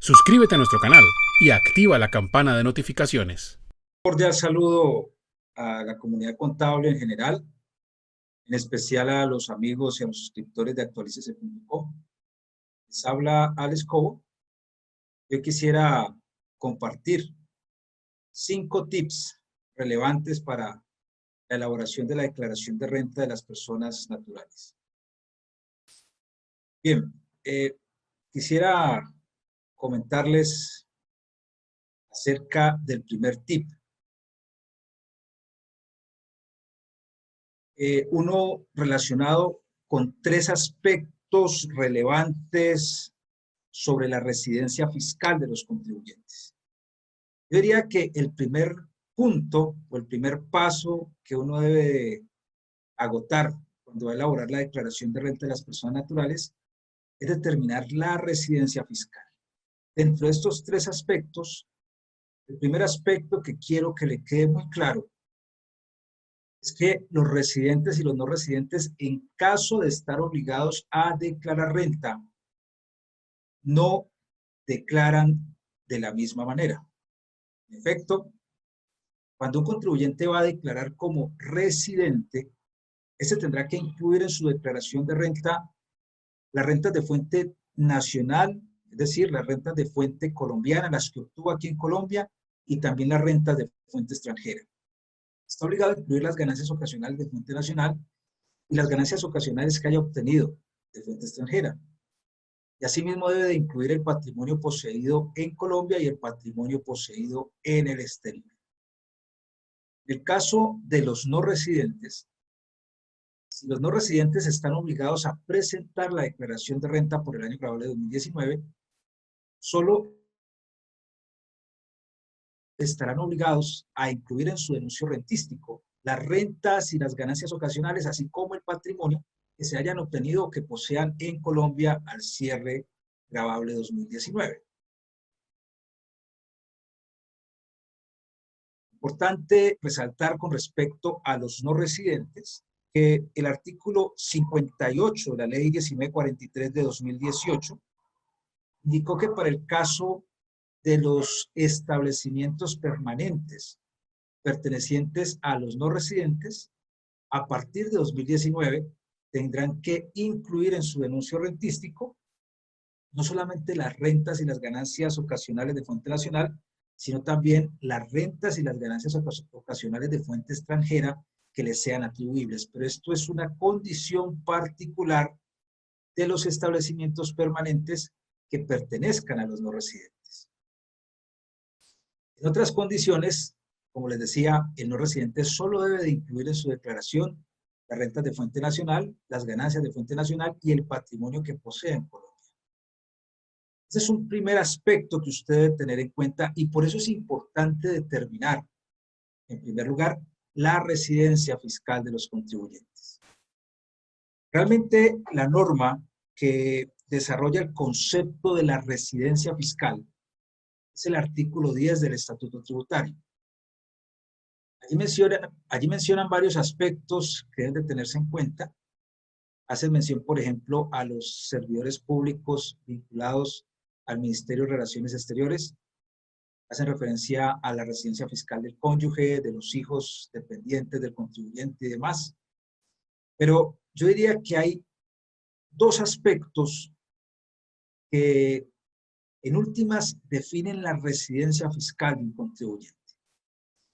Suscríbete a nuestro canal y activa la campana de notificaciones. Cordial saludo a la comunidad contable en general, en especial a los amigos y a los suscriptores de actualícese.com. Les habla Alex Cobo. Yo quisiera compartir 5 tips relevantes para la elaboración de la declaración de renta de las personas naturales. Bien, quisiera comentarles acerca del primer tip. Uno relacionado con 3 aspectos relevantes sobre la residencia fiscal de los contribuyentes. Yo diría que el primer punto o el primer paso que uno debe agotar cuando va a elaborar la declaración de renta de las personas naturales es determinar la residencia fiscal. Dentro de estos 3 aspectos, el primer aspecto que quiero que le quede muy claro es que los residentes y los no residentes, en caso de estar obligados a declarar renta, no declaran de la misma manera. En efecto, cuando un contribuyente va a declarar como residente, este tendrá que incluir en su declaración de renta las rentas de fuente nacional, es decir, las rentas de fuente colombiana, las que obtuvo aquí en Colombia, y también las rentas de fuente extranjera. Está obligado a incluir las ganancias ocasionales de fuente nacional y las ganancias ocasionales que haya obtenido de fuente extranjera. Y asimismo debe de incluir el patrimonio poseído en Colombia y el patrimonio poseído en el exterior. En el caso de los no residentes, si los no residentes están obligados a presentar la declaración de renta por el año grabable de 2019, solo estarán obligados a incluir en su denuncio rentístico las rentas y las ganancias ocasionales, así como el patrimonio que se hayan obtenido o que posean en Colombia al cierre grabable 2019. Importante resaltar con respecto a los no residentes que el artículo 58 de la ley 1943 de 2018 indicó que para el caso de los establecimientos permanentes pertenecientes a los no residentes, a partir de 2019 tendrán que incluir en su denuncio rentístico no solamente las rentas y las ganancias ocasionales de fuente nacional, sino también las rentas y las ganancias ocasionales de fuente extranjera que les sean atribuibles. Pero esto es una condición particular de los establecimientos permanentes que pertenezcan a los no residentes. En otras condiciones, como les decía, el no residente solo debe de incluir en su declaración las rentas de fuente nacional, las ganancias de fuente nacional y el patrimonio que posee en Colombia. Ese es un primer aspecto que usted debe tener en cuenta y por eso es importante determinar, en primer lugar, la residencia fiscal de los contribuyentes. Realmente la norma que desarrolla el concepto de la residencia fiscal es el artículo 10 del Estatuto Tributario. Allí mencionan varios aspectos que deben de tenerse en cuenta. Hacen mención, por ejemplo, a los servidores públicos vinculados al Ministerio de Relaciones Exteriores. Hacen referencia a la residencia fiscal del cónyuge, de los hijos dependientes del contribuyente y demás. Pero yo diría que hay 2 aspectos que en últimas definen la residencia fiscal de un contribuyente.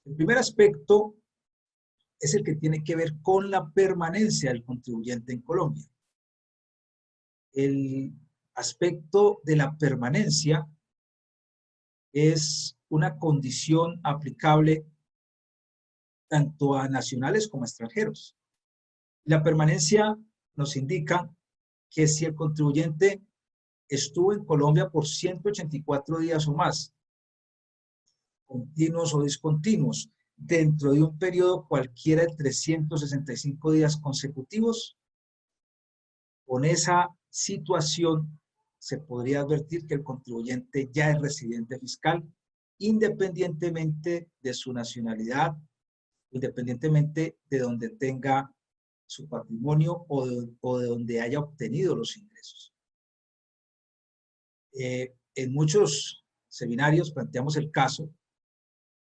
El primer aspecto es el que tiene que ver con la permanencia del contribuyente en Colombia. El aspecto de la permanencia es una condición aplicable tanto a nacionales como a extranjeros. La permanencia nos indica que si el contribuyente estuvo en Colombia por 184 días o más, continuos o discontinuos, dentro de un periodo cualquiera de 365 días consecutivos, con esa situación se podría advertir que el contribuyente ya es residente fiscal, independientemente de su nacionalidad, independientemente de donde tenga su patrimonio o de donde haya obtenido los ingresos. en muchos seminarios planteamos el caso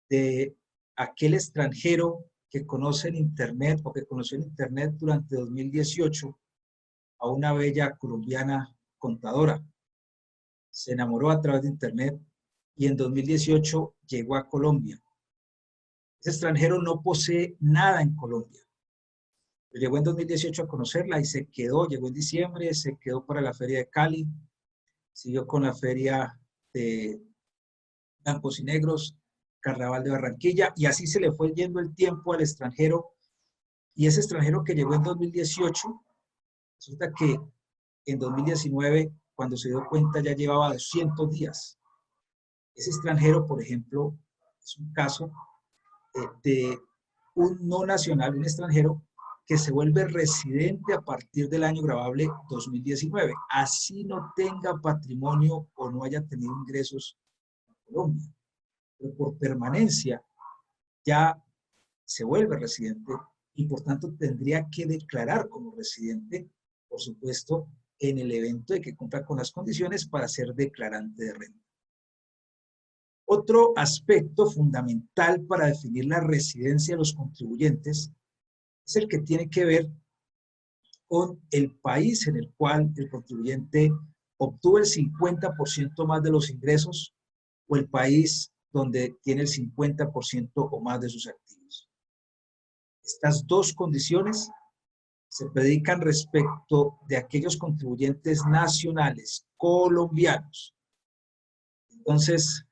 de aquel extranjero que conoce el Internet o que conoció el Internet durante 2018 a una bella colombiana contadora. Se enamoró a través de Internet y en 2018 llegó a Colombia. Ese extranjero no posee nada en Colombia. Llegó en 2018 a conocerla y se quedó, llegó en diciembre, se quedó para la feria de Cali, siguió con la feria de Blancos y Negros, Carnaval de Barranquilla, y así se le fue yendo el tiempo al extranjero. Y ese extranjero que llegó en 2018, resulta que en 2019, cuando se dio cuenta, ya llevaba 200 días. Ese extranjero, por ejemplo, es un caso de un no nacional, un extranjero, que se vuelve residente a partir del año gravable 2019, así no tenga patrimonio o no haya tenido ingresos en Colombia. Pero por permanencia ya se vuelve residente y por tanto tendría que declarar como residente, por supuesto, en el evento de que cumpla con las condiciones para ser declarante de renta. Otro aspecto fundamental para definir la residencia de los contribuyentes es el que tiene que ver con el país en el cual el contribuyente obtuvo el 50% más de los ingresos o el país donde tiene el 50% o más de sus activos. Estas dos condiciones se predican respecto de aquellos contribuyentes nacionales colombianos. Entonces,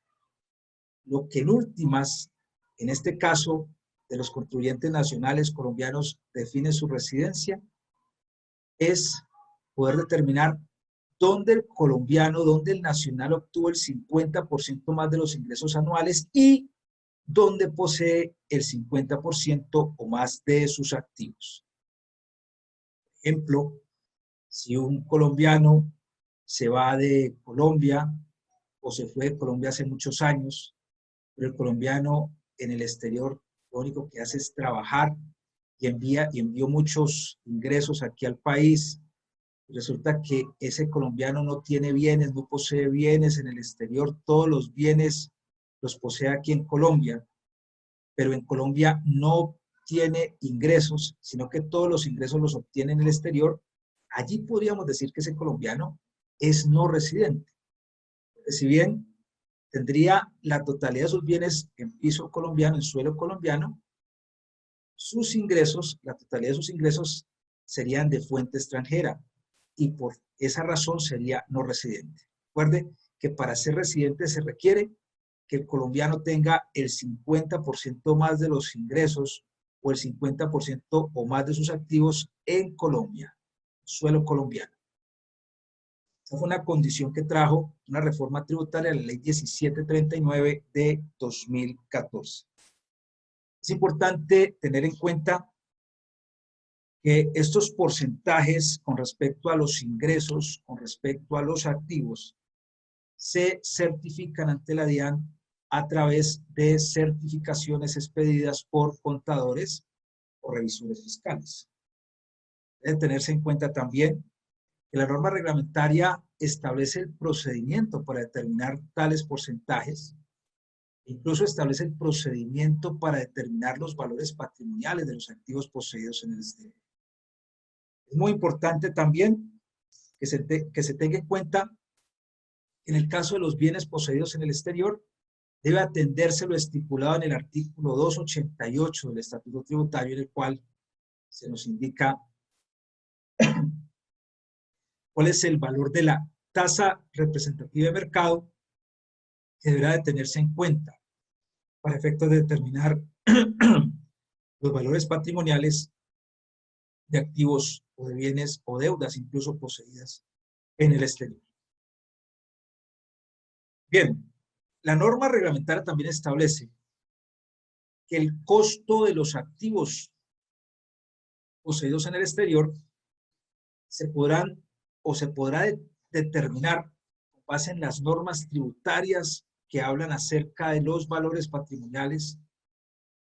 lo que en últimas, en este caso, de los contribuyentes nacionales colombianos define su residencia, es poder determinar dónde el colombiano, dónde el nacional obtuvo el 50% más de los ingresos anuales y dónde posee el 50% o más de sus activos. Por ejemplo, si un colombiano se va de Colombia o se fue de Colombia hace muchos años, pero el colombiano en el exterior lo único que hace es trabajar y envió muchos ingresos aquí al país. Resulta que ese colombiano no tiene bienes, no posee bienes en el exterior, todos los bienes los posee aquí en Colombia, pero en Colombia no tiene ingresos, sino que todos los ingresos los obtiene en el exterior. Allí podríamos decir que ese colombiano es no residente. Porque si bien tendría la totalidad de sus bienes en piso colombiano, en suelo colombiano, sus ingresos, la totalidad de sus ingresos serían de fuente extranjera y por esa razón sería no residente. Recuerde que para ser residente se requiere que el colombiano tenga el 50% más de los ingresos o el 50% o más de sus activos en Colombia, suelo colombiano. Esa fue una condición que trajo una reforma tributaria a la ley 1739 de 2014. Es importante tener en cuenta que estos porcentajes con respecto a los ingresos, con respecto a los activos, se certifican ante la DIAN a través de certificaciones expedidas por contadores o revisores fiscales. Debe tenerse en cuenta también que la norma reglamentaria establece el procedimiento para determinar tales porcentajes, incluso establece el procedimiento para determinar los valores patrimoniales de los activos poseídos en el exterior. Es muy importante también que se tenga en cuenta que en el caso de los bienes poseídos en el exterior, debe atenderse lo estipulado en el artículo 288 del Estatuto Tributario, en el cual se nos indica cuál es el valor de la tasa representativa de mercado que deberá de tenerse en cuenta para efectos de determinar los valores patrimoniales de activos o de bienes o deudas incluso poseídas en el exterior. Bien, la norma reglamentaria también establece que el costo de los activos poseídos en el exterior se podrá determinar con base en las normas tributarias que hablan acerca de los valores patrimoniales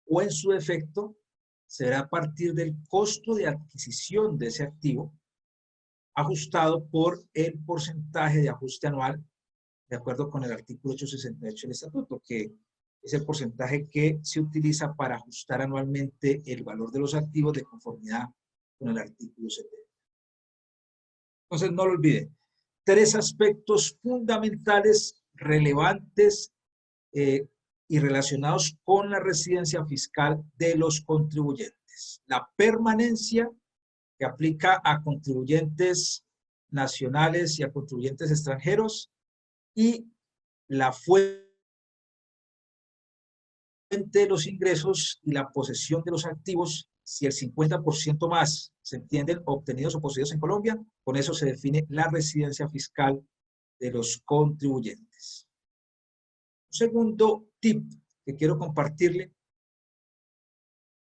o en su defecto será a partir del costo de adquisición de ese activo ajustado por el porcentaje de ajuste anual de acuerdo con el artículo 868 del Estatuto, que es el porcentaje que se utiliza para ajustar anualmente el valor de los activos de conformidad con el artículo 70. Entonces, no lo olviden. 3 aspectos fundamentales, relevantes y relacionados con la residencia fiscal de los contribuyentes. La permanencia, que aplica a contribuyentes nacionales y a contribuyentes extranjeros, y la fuente de los ingresos y la posesión de los activos, si el 50% más se entienden obtenidos o poseídos en Colombia, con eso se define la residencia fiscal de los contribuyentes. Un segundo tip que quiero compartirle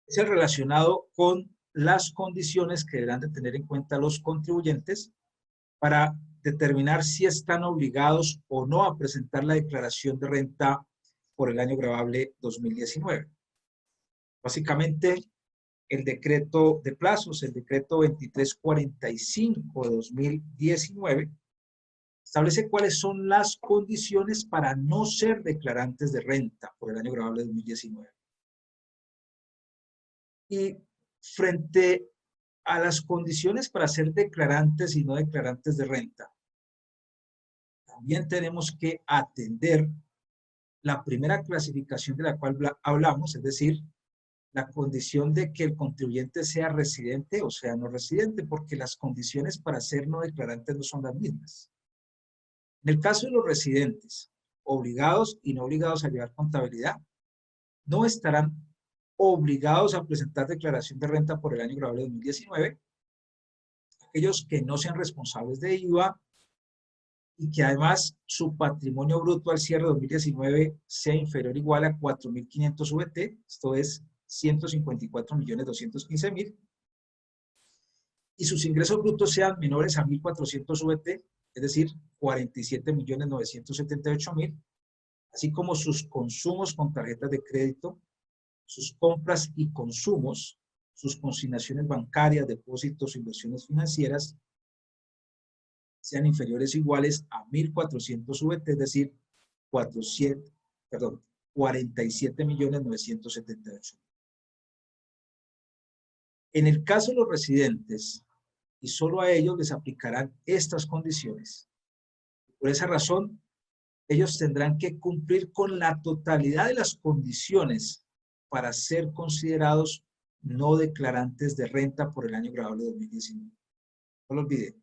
es el relacionado con las condiciones que deberán de tener en cuenta los contribuyentes para determinar si están obligados o no a presentar la declaración de renta por el año gravable 2019. Básicamente, el decreto de plazos, el decreto 2345 de 2019, establece cuáles son las condiciones para no ser declarantes de renta por el año gravable 2019. Y frente a las condiciones para ser declarantes y no declarantes de renta, también tenemos que atender la primera clasificación de la cual hablamos, es decir, la condición de que el contribuyente sea residente o sea no residente, porque las condiciones para ser no declarantes no son las mismas. En el caso de los residentes, obligados y no obligados a llevar contabilidad, no estarán obligados a presentar declaración de renta por el año gravable 2019, aquellos que no sean responsables de IVA y que además su patrimonio bruto al cierre de 2019 sea inferior o igual a 4.500 VT, esto es 154.215.000, y sus ingresos brutos sean menores a 1.400 VT, es decir, 47.978.000, así como sus consumos con tarjetas de crédito, sus compras y consumos, sus consignaciones bancarias, depósitos o inversiones financieras, sean inferiores o iguales a 1.400 VT, es decir, 47.978.000. En el caso de los residentes, y solo a ellos les aplicarán estas condiciones. Por esa razón, ellos tendrán que cumplir con la totalidad de las condiciones para ser considerados no declarantes de renta por el año gravable 2019. No lo olviden.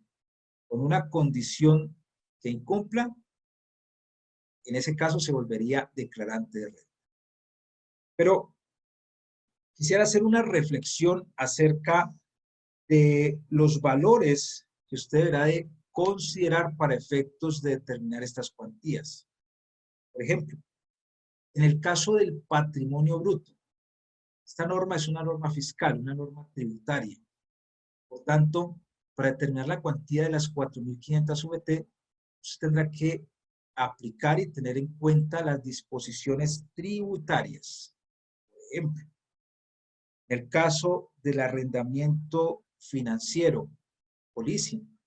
Con una condición que incumpla, en ese caso se volvería declarante de renta. Pero quisiera hacer una reflexión acerca de los valores que usted deberá de considerar para efectos de determinar estas cuantías. Por ejemplo, en el caso del patrimonio bruto, esta norma es una norma fiscal, una norma tributaria. Por tanto, para determinar la cuantía de las 4.500 VT, usted tendrá que aplicar y tener en cuenta las disposiciones tributarias. Por ejemplo, en el caso del arrendamiento financiero o leasing,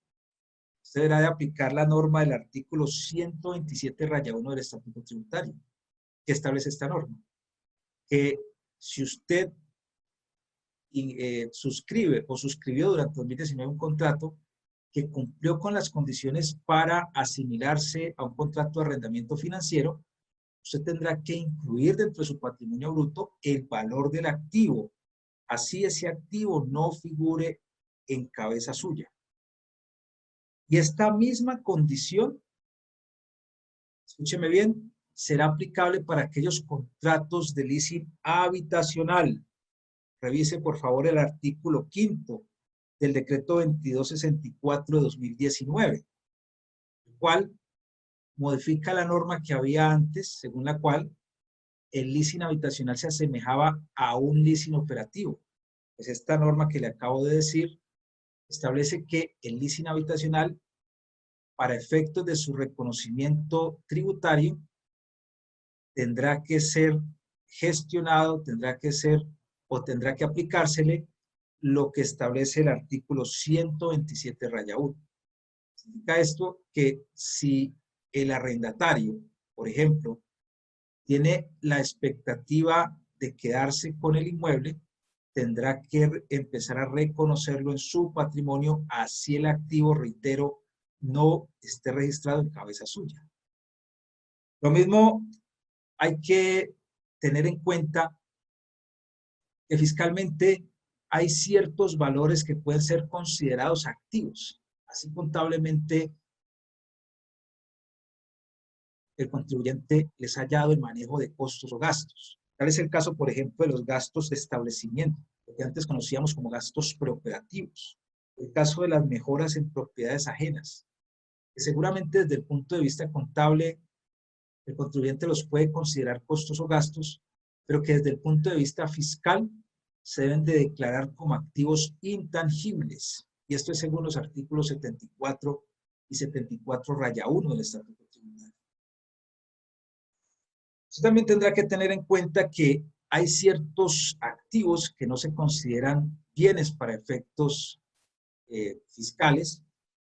usted deberá de aplicar la norma del artículo 127-1 del Estatuto Tributario, que establece esta norma, que si usted suscribe o suscribió durante 2019 un contrato que cumplió con las condiciones para asimilarse a un contrato de arrendamiento financiero, usted tendrá que incluir dentro de su patrimonio bruto el valor del activo, así ese activo no figure en cabeza suya. Y esta misma condición, escúcheme bien, será aplicable para aquellos contratos de leasing habitacional. Revise por favor el artículo 5 del decreto 2264 de 2019, el cual modifica la norma que había antes, según la cual el leasing habitacional se asemejaba a un leasing operativo. Pues esta norma que le acabo de decir establece que el leasing habitacional, para efectos de su reconocimiento tributario, tendrá que ser gestionado, tendrá que aplicársele lo que establece el artículo 127-1. Significa esto que si el arrendatario, por ejemplo, tiene la expectativa de quedarse con el inmueble, tendrá que empezar a reconocerlo en su patrimonio, así el activo, reitero, no esté registrado en cabeza suya. Lo mismo hay que tener en cuenta que fiscalmente hay ciertos valores que pueden ser considerados activos. Así contablemente el contribuyente les ha hallado el manejo de costos o gastos. Tal es el caso, por ejemplo, de los gastos de establecimiento, lo que antes conocíamos como gastos preoperativos. El caso de las mejoras en propiedades ajenas, que seguramente desde el punto de vista contable el contribuyente los puede considerar costos o gastos, pero que desde el punto de vista fiscal se deben de declarar como activos intangibles. Y esto es según los artículos 74 y 74-1 del Estatuto Tributario. Usted también tendrá que tener en cuenta que hay ciertos activos que no se consideran bienes para efectos fiscales,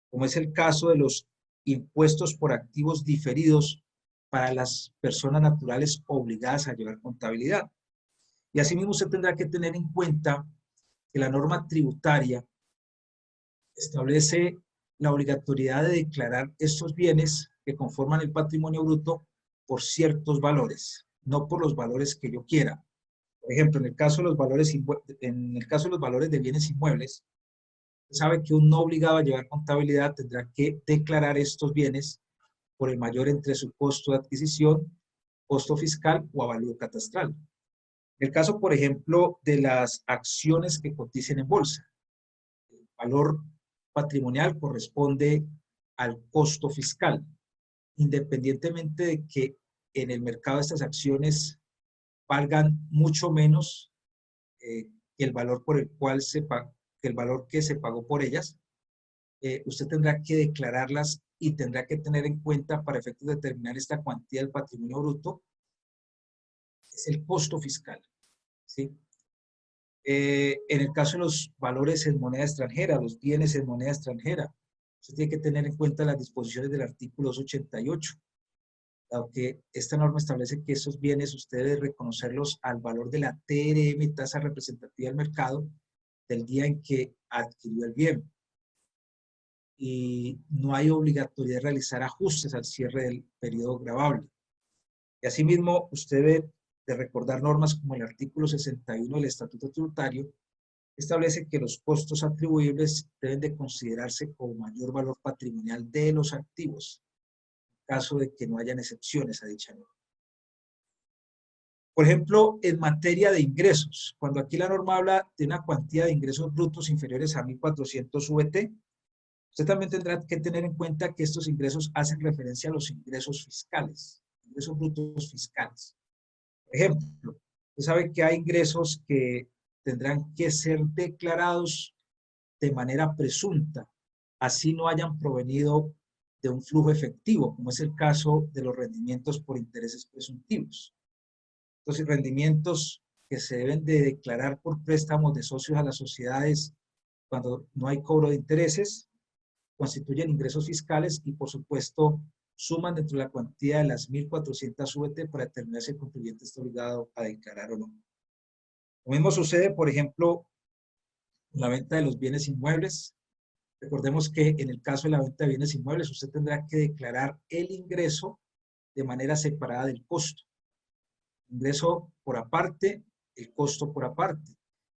como es el caso de los impuestos por activos diferidos para las personas naturales obligadas a llevar contabilidad. Y asimismo usted tendrá que tener en cuenta que la norma tributaria establece la obligatoriedad de declarar estos bienes que conforman el patrimonio bruto por ciertos valores, no por los valores que yo quiera. Por ejemplo, en el caso de los valores de bienes inmuebles, sabe que un no obligado a llevar contabilidad tendrá que declarar estos bienes por el mayor entre su costo de adquisición, costo fiscal o avalúo catastral. En el caso, por ejemplo, de las acciones que coticen en bolsa, el valor patrimonial corresponde al costo fiscal, independientemente de que en el mercado estas acciones valgan mucho menos que el valor por el cual que el valor que se pagó por ellas. Usted tendrá que declararlas y tendrá que tener en cuenta para efectos de determinar esta cuantía del patrimonio bruto, es el costo fiscal, ¿sí? En el caso de los valores en moneda extranjera, los bienes en moneda extranjera, usted tiene que tener en cuenta las disposiciones del artículo 288, aunque esta norma establece que esos bienes usted debe reconocerlos al valor de la TRM, tasa representativa del mercado, del día en que adquirió el bien. Y no hay obligatoriedad de realizar ajustes al cierre del periodo gravable. Y asimismo, usted debe de recordar normas como el artículo 61 del Estatuto Tributario, establece que los costos atribuibles deben de considerarse como mayor valor patrimonial de los activos, en caso de que no hayan excepciones a dicha norma. Por ejemplo, en materia de ingresos, cuando aquí la norma habla de una cuantía de ingresos brutos inferiores a 1.400 VT, usted también tendrá que tener en cuenta que estos ingresos hacen referencia a los ingresos fiscales, ingresos brutos fiscales. Por ejemplo, usted sabe que hay ingresos que tendrán que ser declarados de manera presunta, así no hayan provenido de un flujo efectivo, como es el caso de los rendimientos por intereses presuntivos. Entonces, rendimientos que se deben de declarar por préstamos de socios a las sociedades cuando no hay cobro de intereses, constituyen ingresos fiscales y, por supuesto, suman dentro de la cuantía de las 1.400 VT para determinar si el contribuyente está obligado a declarar o no. Lo mismo sucede, por ejemplo, con la venta de los bienes inmuebles. Recordemos que en el caso de la venta de bienes inmuebles, usted tendrá que declarar el ingreso de manera separada del costo. Ingreso por aparte, el costo por aparte.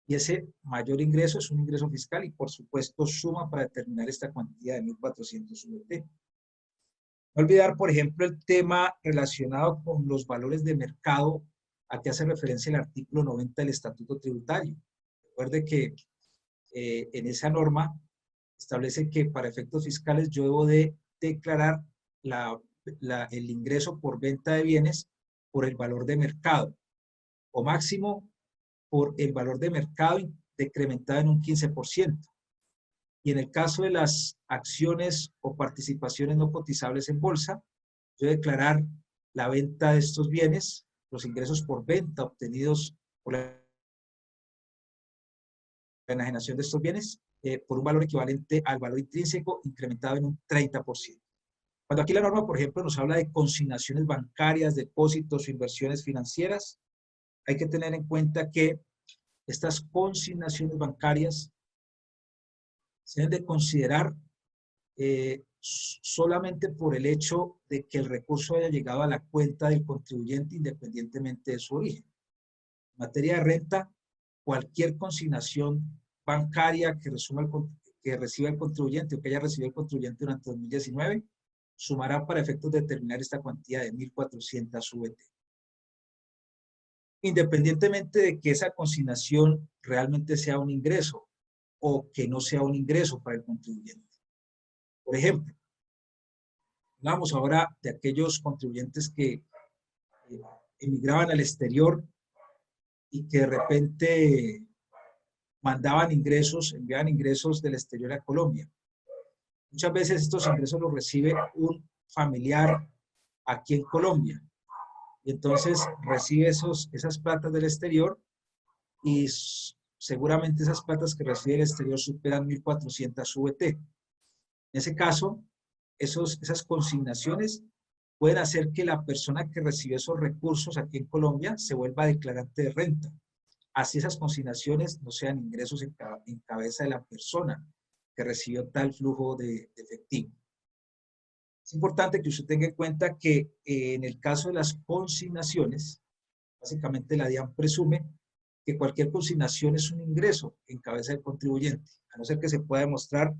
Y ese mayor ingreso es un ingreso fiscal y, por supuesto, suma para determinar esta cuantía de 1.400 VT. No olvidar, por ejemplo, el tema relacionado con los valores de mercado a que hace referencia el artículo 90 del Estatuto Tributario. Recuerde que en esa norma establece que para efectos fiscales yo debo de declarar el ingreso por venta de bienes por el valor de mercado o máximo por el valor de mercado decrementado en un 15%. Y en el caso de las acciones o participaciones no cotizables en bolsa, yo declarar la venta de estos bienes, los ingresos por venta obtenidos por la enajenación de estos bienes, por un valor equivalente al valor intrínseco incrementado en un 30%. Cuando aquí la norma, por ejemplo, nos habla de consignaciones bancarias, depósitos o inversiones financieras, hay que tener en cuenta que estas consignaciones bancarias se deben de considerar solamente por el hecho de que el recurso haya llegado a la cuenta del contribuyente independientemente de su origen. En materia de renta, cualquier consignación bancaria que reciba el contribuyente o que haya recibido el contribuyente durante 2019 sumará para efectos de determinar esta cuantía de 1.400 VT. Independientemente de que esa consignación realmente sea un ingreso o que no sea un ingreso para el contribuyente. Por ejemplo, hablamos ahora de aquellos contribuyentes que emigraban al exterior y que de repente mandaban ingresos, enviaban ingresos del exterior a Colombia. Muchas veces estos ingresos los recibe un familiar aquí en Colombia. Y entonces recibe esas platas del exterior y seguramente esas platas que recibe del exterior superan 1.400 VT. En ese caso, esas consignaciones pueden hacer que la persona que recibe esos recursos aquí en Colombia se vuelva declarante de renta. Así esas consignaciones no sean ingresos en cabeza de la persona que recibió tal flujo de efectivo. Es importante que usted tenga en cuenta que en el caso de las consignaciones, básicamente la DIAN presume que cualquier consignación es un ingreso en cabeza del contribuyente, a no ser que se pueda demostrar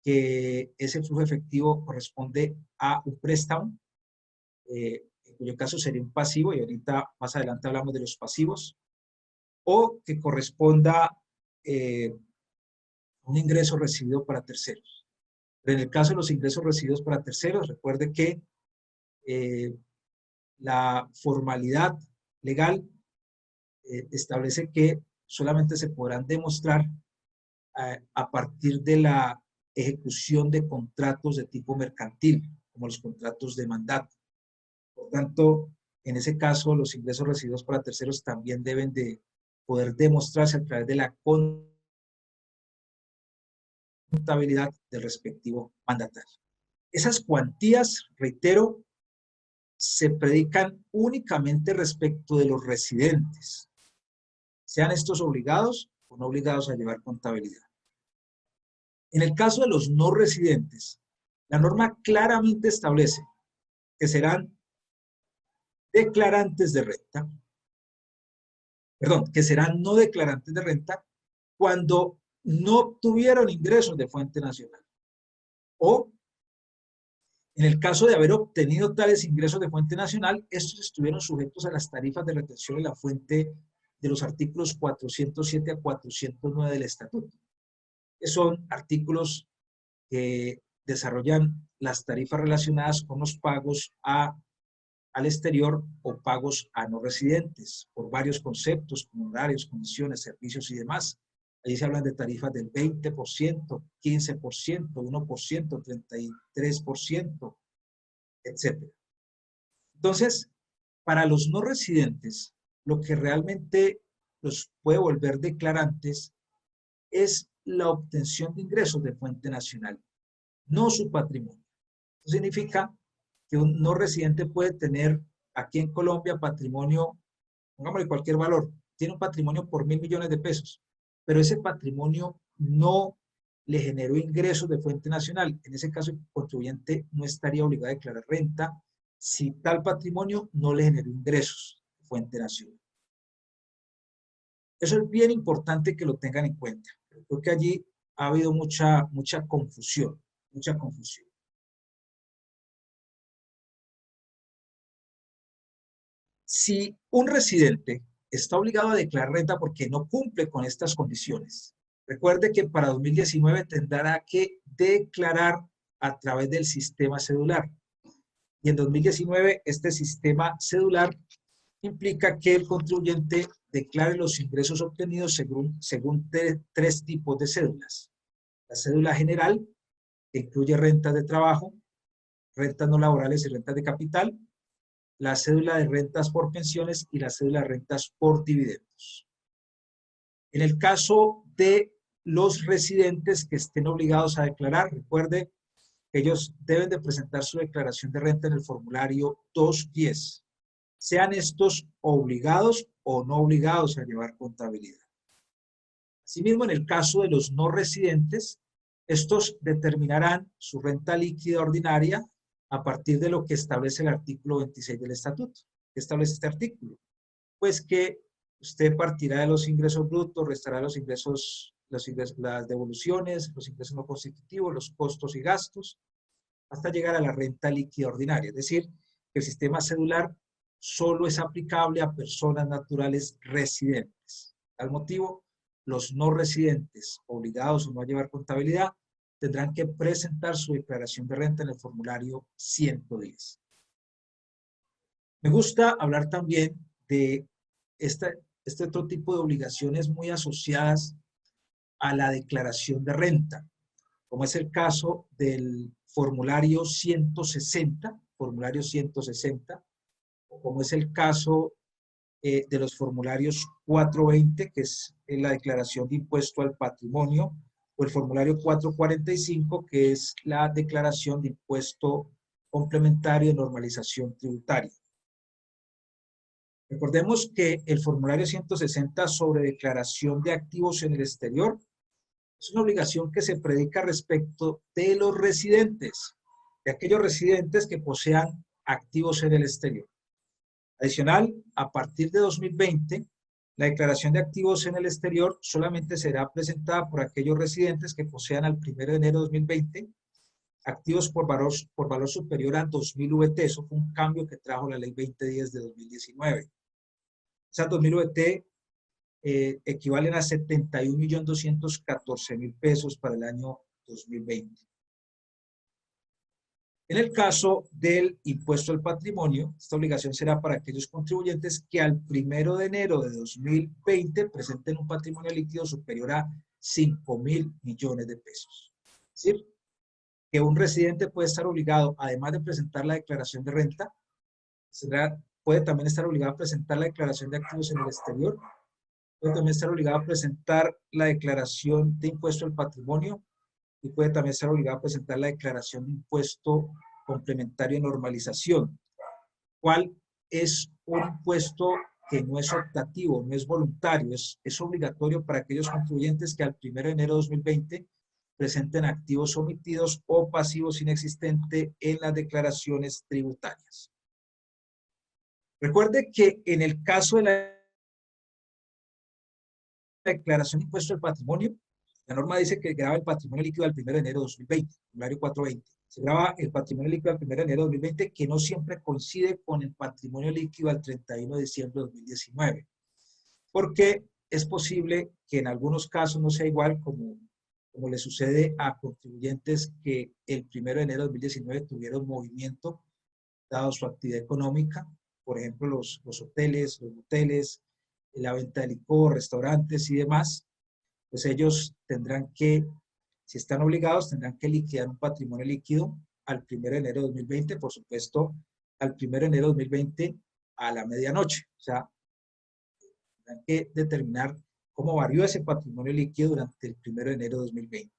que ese flujo efectivo corresponde a un préstamo, en cuyo caso sería un pasivo, y ahorita más adelante hablamos de los pasivos, o que corresponda a un ingreso recibido para terceros. Pero en el caso de los ingresos recibidos para terceros, recuerde que la formalidad legal establece que solamente se podrán demostrar a partir de la ejecución de contratos de tipo mercantil, como los contratos de mandato. Por tanto, en ese caso, los ingresos recibidos para terceros también deben de poder demostrarse a través de la contabilidad del respectivo mandatario. Esas cuantías, reitero, se predican únicamente respecto de los residentes, sean estos obligados o no obligados a llevar contabilidad. En el caso de los no residentes, la norma claramente establece que serán declarantes de renta, que serán no declarantes de renta cuando no obtuvieron ingresos de fuente nacional. O, en el caso de haber obtenido tales ingresos de fuente nacional, estos estuvieron sujetos a las tarifas de retención en la fuente de los artículos 407 a 409 del Estatuto, que son artículos que desarrollan las tarifas relacionadas con los pagos al exterior o pagos a no residentes, por varios conceptos, como horarios, condiciones, servicios y demás. Allí se hablan de tarifas del 20%, 15%, 1%, 33%, etc. Entonces, para los no residentes, lo que realmente los puede volver declarantes es la obtención de ingresos de fuente nacional, no su patrimonio. Eso significa que un no residente puede tener aquí en Colombia patrimonio, pongámosle cualquier valor, tiene un patrimonio por 1.000 millones de pesos, pero ese patrimonio no le generó ingresos de fuente nacional. En ese caso, el contribuyente no estaría obligado a declarar renta si tal patrimonio no le generó ingresos de fuente nacional. Eso es bien importante que lo tengan en cuenta. Creo que allí ha habido mucha confusión, Si un residente está obligado a declarar renta porque no cumple con estas condiciones, recuerde que para 2019 tendrá que declarar a través del sistema cedular. Y en 2019 este sistema cedular implica que el contribuyente declare los ingresos obtenidos según tres tipos de cédulas. La cédula general, que incluye rentas de trabajo, rentas no laborales y rentas de capital, la cédula de rentas por pensiones y la cédula de rentas por dividendos. En el caso de los residentes que estén obligados a declarar, recuerde Ellos deben de presentar su declaración de renta en el formulario 210, sean estos obligados o no obligados a llevar contabilidad. Asimismo, en el caso de los no residentes, estos determinarán su renta líquida ordinaria a partir de lo que establece el artículo 26 del estatuto. ¿Qué establece este artículo? Pues que usted partirá de los ingresos brutos, restará los ingresos, las devoluciones, los ingresos no constitutivos, los costos y gastos, hasta llegar a la renta líquida ordinaria. Es decir, que el sistema cedular solo es aplicable a personas naturales residentes. Al motivo, los no residentes, obligados o no a llevar contabilidad, tendrán que presentar su declaración de renta en el formulario 110. Me gusta hablar también de este otro tipo de obligaciones muy asociadas a la declaración de renta, como es el caso del formulario 160, o como es el caso de los formularios 420, que es la declaración de impuesto al patrimonio, o el formulario 445, que es la declaración de impuesto complementario de normalización tributaria. Recordemos que el formulario 160 sobre declaración de activos en el exterior es una obligación que se predica respecto de los residentes, de aquellos residentes que posean activos en el exterior. Adicional, a partir de 2020, la declaración de activos en el exterior solamente será presentada por aquellos residentes que posean al 1 de enero de 2020 activos por valor superior a 2.000 VT. Eso fue un cambio que trajo la ley 2010 de 2019. Esas 2.000 VT equivalen a 71.214.000 pesos para el año 2020. En el caso del impuesto al patrimonio, esta obligación será para aquellos contribuyentes que al 1 de enero de 2020 presenten un patrimonio líquido superior a 5.000 millones de pesos. Es decir, que un residente puede estar obligado, además de presentar la declaración de renta, puede también estar obligado a presentar la declaración de activos en el exterior, puede también estar obligado a presentar la declaración de impuesto al patrimonio y puede también estar obligado a presentar la declaración de impuesto complementario de normalización. ¿Cuál es un impuesto que no es optativo, no es voluntario, es obligatorio para aquellos contribuyentes que al 1 de enero de 2020 presenten activos omitidos o pasivos inexistentes en las declaraciones tributarias? Recuerde que en el caso de la declaración de impuesto al patrimonio, la norma dice que graba el patrimonio líquido al 1 de enero de 2020, formulario 420. Se graba el patrimonio líquido al 1 de enero de 2020, que no siempre coincide con el patrimonio líquido al 31 de diciembre de 2019. Porque es posible que en algunos casos no sea igual, como le sucede a contribuyentes que el 1 de enero de 2019 tuvieron movimiento, dado su actividad económica, por ejemplo, los hoteles, los moteles, la venta de licor, restaurantes y demás. Pues ellos tendrán que, si están obligados, tendrán que liquidar un patrimonio líquido al 1 de enero de 2020, por supuesto, al 1 de enero de 2020 a la medianoche. O sea, tendrán que determinar cómo varió ese patrimonio líquido durante el 1 de enero de 2020.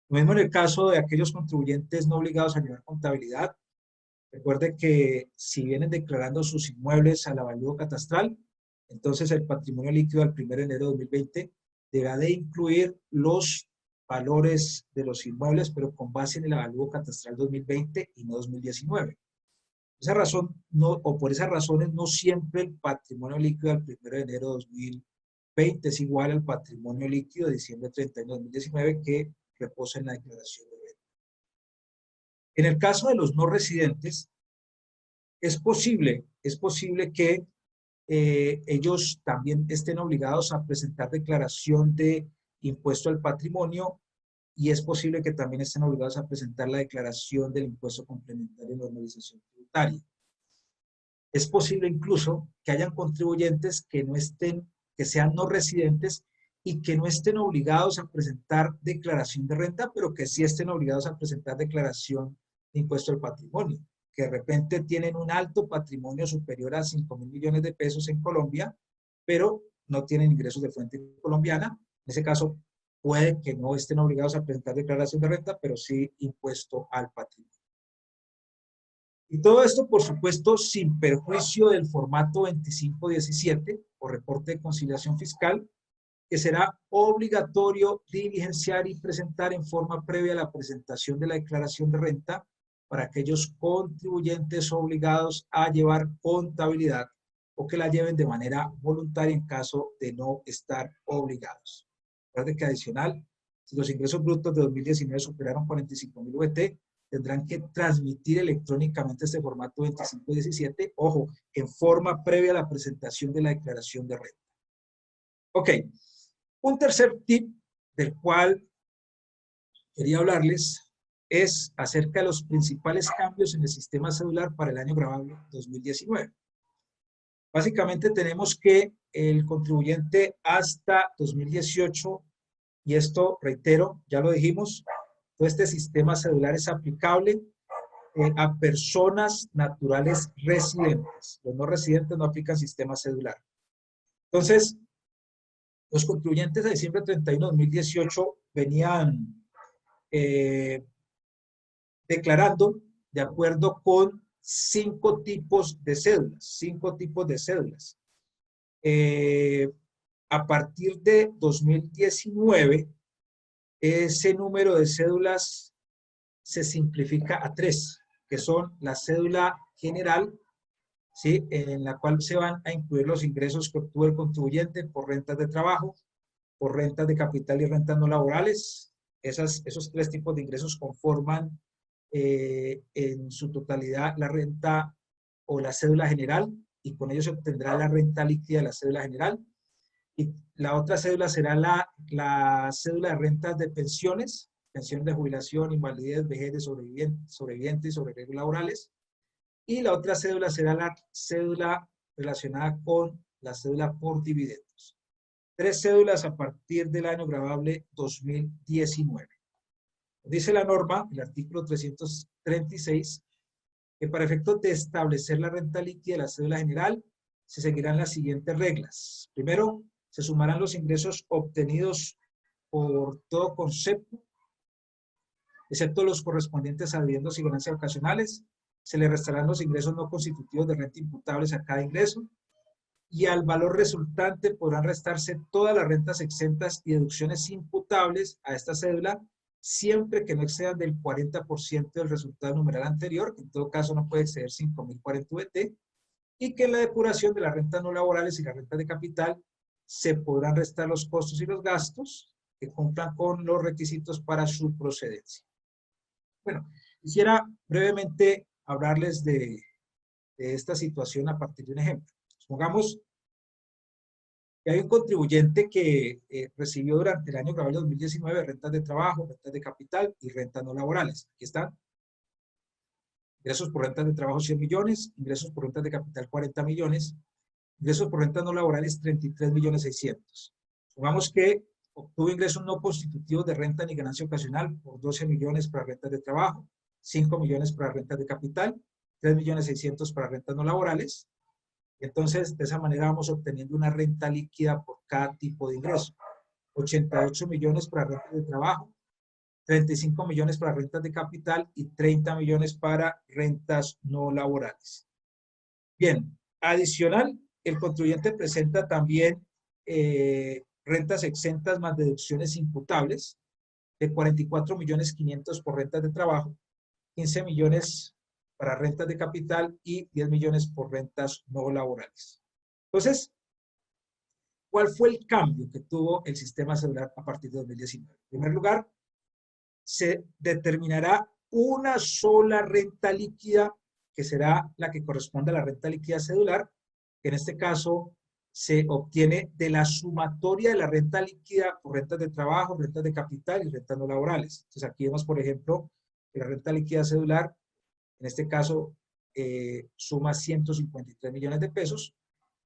Lo mismo en el caso de aquellos contribuyentes no obligados a llevar contabilidad. Recuerde que si vienen declarando sus inmuebles al avalúo catastral, entonces el patrimonio líquido al 1 de enero de 2020 deberá de incluir los valores de los inmuebles, pero con base en el avalúo catastral 2020 y no 2019. Esa razón, por esas razones, no siempre el patrimonio líquido al 1 de enero de 2020 es igual al patrimonio líquido de diciembre 31 de 2019 que reposa en la declaración de renta. En el caso de los no residentes, es posible que ellos también estén obligados a presentar declaración de impuesto al patrimonio y es posible que también estén obligados a presentar la declaración del impuesto complementario de normalización tributaria. Es posible incluso que hayan contribuyentes que sean no residentes y que no estén obligados a presentar declaración de renta, pero que sí estén obligados a presentar declaración de impuesto al patrimonio, que de repente tienen un alto patrimonio superior a 5.000 millones de pesos en Colombia, pero no tienen ingresos de fuente colombiana. En ese caso, puede que no estén obligados a presentar declaración de renta, pero sí impuesto al patrimonio. Y todo esto, por supuesto, sin perjuicio del formato 2517 o reporte de conciliación fiscal, que será obligatorio diligenciar y presentar en forma previa la presentación de la declaración de renta para aquellos contribuyentes obligados a llevar contabilidad o que la lleven de manera voluntaria en caso de no estar obligados. Recuerde que adicional, si los ingresos brutos de 2019 superaron 45.000 VT, tendrán que transmitir electrónicamente este formato 2517, ojo, en forma previa a la presentación de la declaración de renta. Ok, un tercer tip del cual quería hablarles es acerca de los principales cambios en el sistema cedular para el año gravable 2019. Básicamente tenemos que el contribuyente hasta 2018, y esto reitero, ya lo dijimos, todo este sistema cedular es aplicable a personas naturales residentes. Los no residentes no aplican sistema cedular. Entonces, los contribuyentes de diciembre 31 de 2018 venían declarando de acuerdo con 5 tipos de cédulas. A partir de 2019, ese número de cédulas se simplifica a 3, que son la cédula general, ¿sí?, en la cual se van a incluir los ingresos que obtuvo el contribuyente por rentas de trabajo, por rentas de capital y rentas no laborales. Esos 3 tipos de ingresos conforman en su totalidad la renta o la cédula general, y con ello se obtendrá la renta líquida de la cédula general. Y la otra cédula será la cédula de rentas de pensiones, pensión de jubilación, invalidez, vejez de sobrevivientes y sobreriesgos laborales. Y la otra cédula será la cédula relacionada con la cédula por dividendos. 3 cédulas a partir del año gravable 2019. Dice la norma, el artículo 336, que para efectos de establecer la renta líquida de la cédula general, se seguirán las siguientes reglas. Primero, se sumarán los ingresos obtenidos por todo concepto, excepto los correspondientes a dividendos y ganancias ocasionales. Se le restarán los ingresos no constitutivos de renta imputables a cada ingreso, y al valor resultante podrán restarse todas las rentas exentas y deducciones imputables a esta cédula, siempre que no excedan del 40% del resultado numeral anterior, que en todo caso no puede exceder 5.040 VT, y que en la depuración de las rentas no laborales y las rentas de capital se podrán restar los costos y los gastos que cumplan con los requisitos para su procedencia. Bueno, quisiera brevemente hablarles de esta situación a partir de un ejemplo. Supongamos que hay un contribuyente que recibió durante el año gravable 2019 rentas de trabajo, rentas de capital y rentas no laborales. Aquí están. Ingresos por rentas de trabajo 100 millones, ingresos por rentas de capital 40 millones, ingresos por rentas no laborales 33.600.000. Supongamos que obtuvo ingresos no constitutivos de renta ni ganancia ocasional por 12 millones para rentas de trabajo, 5 millones para rentas de capital, 3.600.000 para rentas no laborales. Entonces, de esa manera vamos obteniendo una renta líquida por cada tipo de ingreso. 88 millones para rentas de trabajo, 35 millones para rentas de capital y 30 millones para rentas no laborales. Bien, adicional, el contribuyente presenta también rentas exentas más deducciones imputables de 44.500.000 por rentas de trabajo, 15 millones para rentas de capital y 10 millones por rentas no laborales. Entonces, ¿cuál fue el cambio que tuvo el sistema cedular a partir de 2019? En primer lugar, se determinará una sola renta líquida, que será la que corresponde a la renta líquida cedular, que en este caso se obtiene de la sumatoria de la renta líquida por rentas de trabajo, rentas de capital y rentas no laborales. Entonces aquí vemos, por ejemplo, que la renta líquida cedular, en este caso, suma 153 millones de pesos,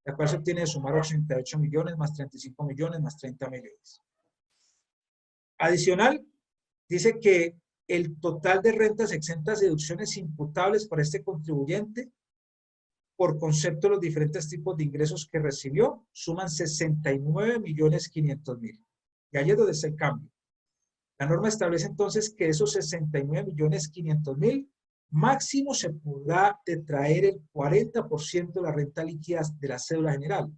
la cual se obtiene de sumar 88 millones más 35 millones más 30 millones. Adicional, dice que el total de rentas exentas y deducciones imputables para este contribuyente, por concepto de los diferentes tipos de ingresos que recibió, suman 69.500.000. Y ahí es donde está el cambio. La norma establece entonces que esos 69.500.000 máximo se podrá detraer el 40% de la renta líquida de la cédula general.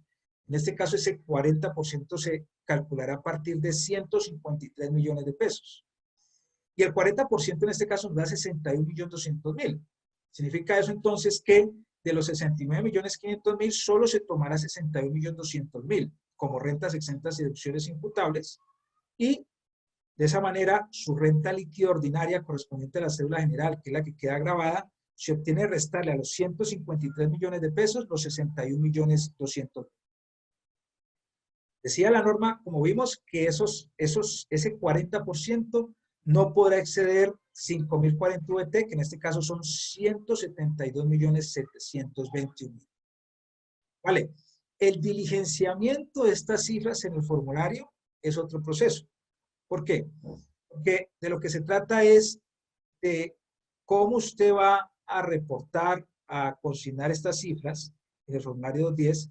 En este caso, ese 40% se calculará a partir de 153 millones de pesos. Y el 40% en este caso nos da 61.200.000. Significa eso entonces que de los 69.500.000 solo se tomará 61.200.000 como rentas exentas y deducciones imputables, y de esa manera su renta líquida ordinaria correspondiente a la cédula general, que es la que queda grabada, se obtiene restarle a los 153 millones de pesos los 61.200.000. Decía la norma, como vimos, que ese 40% no podrá exceder 5.040 VT, que en este caso son 172.721.000. Vale, el diligenciamiento de estas cifras en el formulario es otro proceso. ¿Por qué? Porque de lo que se trata es de cómo usted va a reportar, a consignar estas cifras en el formulario 210,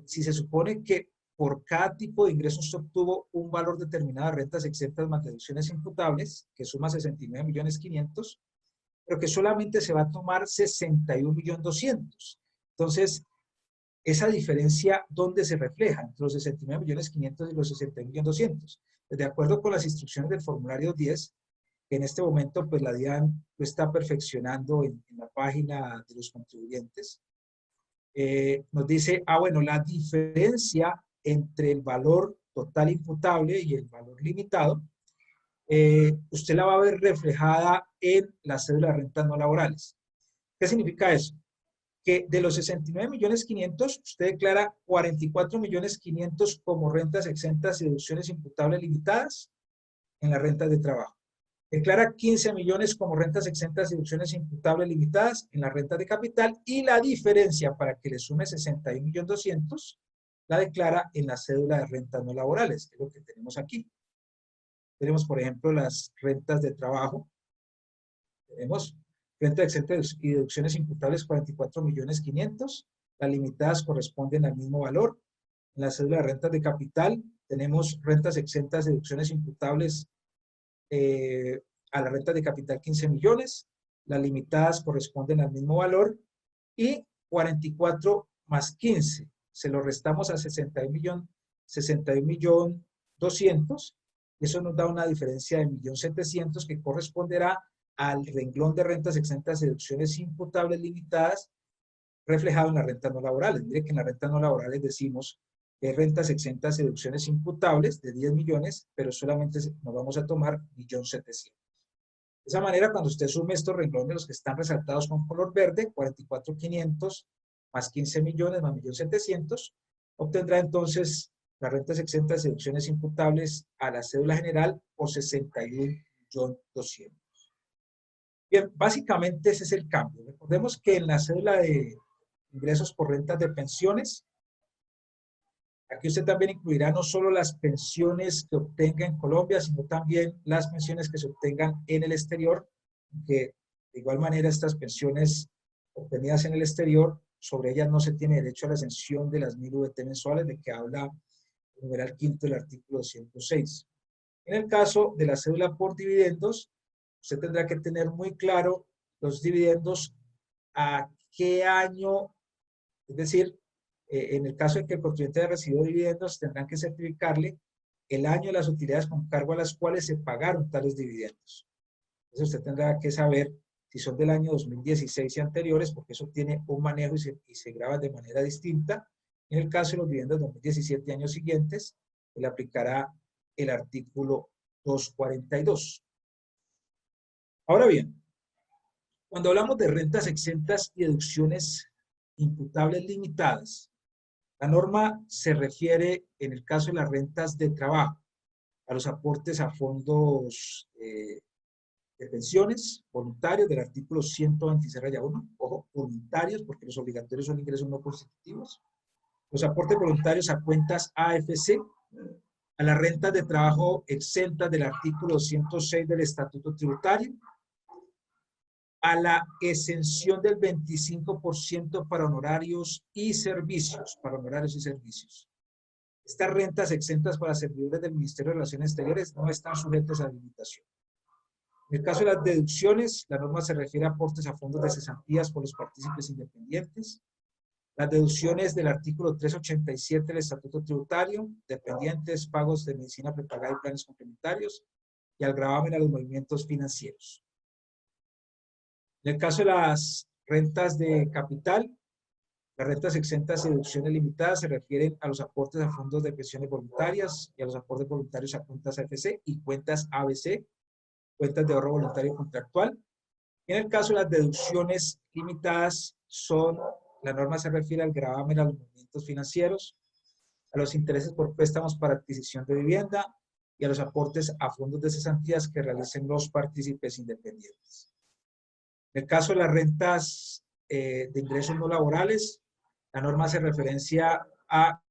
si se supone que por cada tipo de ingreso usted obtuvo un valor determinado de rentas exentas más deducciones imputables, que suma 69.500.000, pero que solamente se va a tomar 61.200.000. Entonces, esa diferencia, ¿dónde se refleja? Entre los 69.500.000 y los 61.200.000. Pues de acuerdo con las instrucciones del formulario 10, que en este momento pues la DIAN lo está perfeccionando en la página de los contribuyentes, nos dice, bueno, la diferencia entre el valor total imputable y el valor limitado, usted la va a ver reflejada en la cédula de rentas no laborales. ¿Qué significa eso? Que de los 69.500.000, usted declara 44.500.000 como rentas exentas y deducciones imputables limitadas en las rentas de trabajo. Declara 15 millones como rentas exentas y deducciones imputables limitadas en las rentas de capital, y la diferencia para que le sume 61.200.000 la declara en la cédula de rentas no laborales, que es lo que tenemos aquí. Tenemos, por ejemplo, las rentas de trabajo. Tenemos renta exenta y deducciones imputables 44.500.000. Las limitadas corresponden al mismo valor. En la cédula de rentas de capital tenemos rentas exentas y deducciones imputables a la renta de capital 15 millones. Las limitadas corresponden al mismo valor. Y 44 más 15. Se lo restamos a 61.200.000. Eso nos da una diferencia de 1.700.000 que corresponderá al renglón de rentas exentas y deducciones imputables limitadas reflejado en las rentas no laborales. Mire que en las rentas no laborales decimos que hay rentas exentas y deducciones imputables de 10 millones, pero solamente nos vamos a tomar 1.700.000. De esa manera, cuando usted sume estos renglones, los que están resaltados con color verde, 44.500 más 15 millones más 1.700.000, obtendrá entonces las rentas exentas y deducciones imputables a la cédula general por 61.200.000. Bien, básicamente ese es el cambio. Recordemos que en la cédula de ingresos por rentas de pensiones, aquí usted también incluirá no solo las pensiones que obtenga en Colombia, sino también las pensiones que se obtengan en el exterior, que de igual manera estas pensiones obtenidas en el exterior, sobre ellas no se tiene derecho a la exención de las 1.000 VT mensuales, de que habla el numeral quinto del artículo 206. En el caso de la cédula por dividendos, usted tendrá que tener muy claro los dividendos a qué año, es decir, en el caso de que el contribuyente haya recibido dividendos, tendrán que certificarle el año de las utilidades con cargo a las cuales se pagaron tales dividendos. Entonces usted tendrá que saber si son del año 2016 y anteriores, porque eso tiene un manejo y se graba de manera distinta. En el caso de los dividendos de 2017 y años siguientes, se le aplicará el artículo 242. Ahora bien, cuando hablamos de rentas exentas y deducciones imputables limitadas, la norma se refiere, en el caso de las rentas de trabajo, a los aportes a fondos de pensiones voluntarios del artículo 126-1, ojo, voluntarios, porque los obligatorios son ingresos no constitutivos, los aportes voluntarios a cuentas AFC, a las rentas de trabajo exentas del artículo 106 del Estatuto Tributario, a la exención del 25% para honorarios y servicios, Estas rentas exentas para servidores del Ministerio de Relaciones Exteriores no están sujetas a limitación. En el caso de las deducciones, la norma se refiere a aportes a fondos de cesantías por los partícipes independientes. Las deducciones del artículo 387 del Estatuto Tributario, dependientes, pagos de medicina prepagada y planes complementarios, y al gravamen a los movimientos financieros. En el caso de las rentas de capital, las rentas exentas y deducciones limitadas se refieren a los aportes a fondos de pensiones voluntarias y a los aportes voluntarios a cuentas AFC y cuentas ABC, cuentas de ahorro voluntario contractual. En el caso de las deducciones limitadas, la norma se refiere al gravamen a los movimientos financieros, a los intereses por préstamos para adquisición de vivienda y a los aportes a fondos de cesantías que realicen los partícipes independientes. En el caso de las rentas de ingresos no laborales, la norma hace referencia a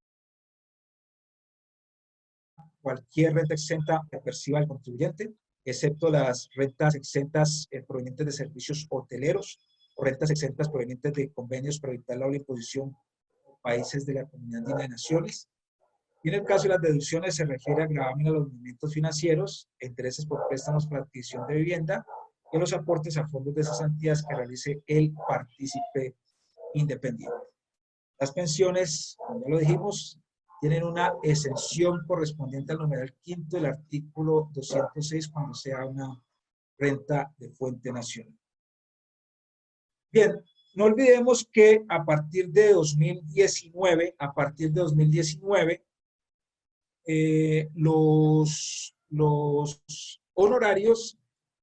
cualquier renta exenta que perciba el contribuyente, excepto las rentas exentas provenientes de servicios hoteleros o rentas exentas provenientes de convenios para evitar la doble imposición en países de la Comunidad Andina de Naciones. Y en el caso de las deducciones se refiere a gravamen a los movimientos financieros, intereses por préstamos para adquisición de vivienda y a los aportes a fondos de cesantías que realice el partícipe independiente. Las pensiones, como ya lo dijimos, tienen una exención correspondiente al numeral quinto del artículo 206 cuando sea una renta de fuente nacional. Bien, no olvidemos que a partir de 2019, los honorarios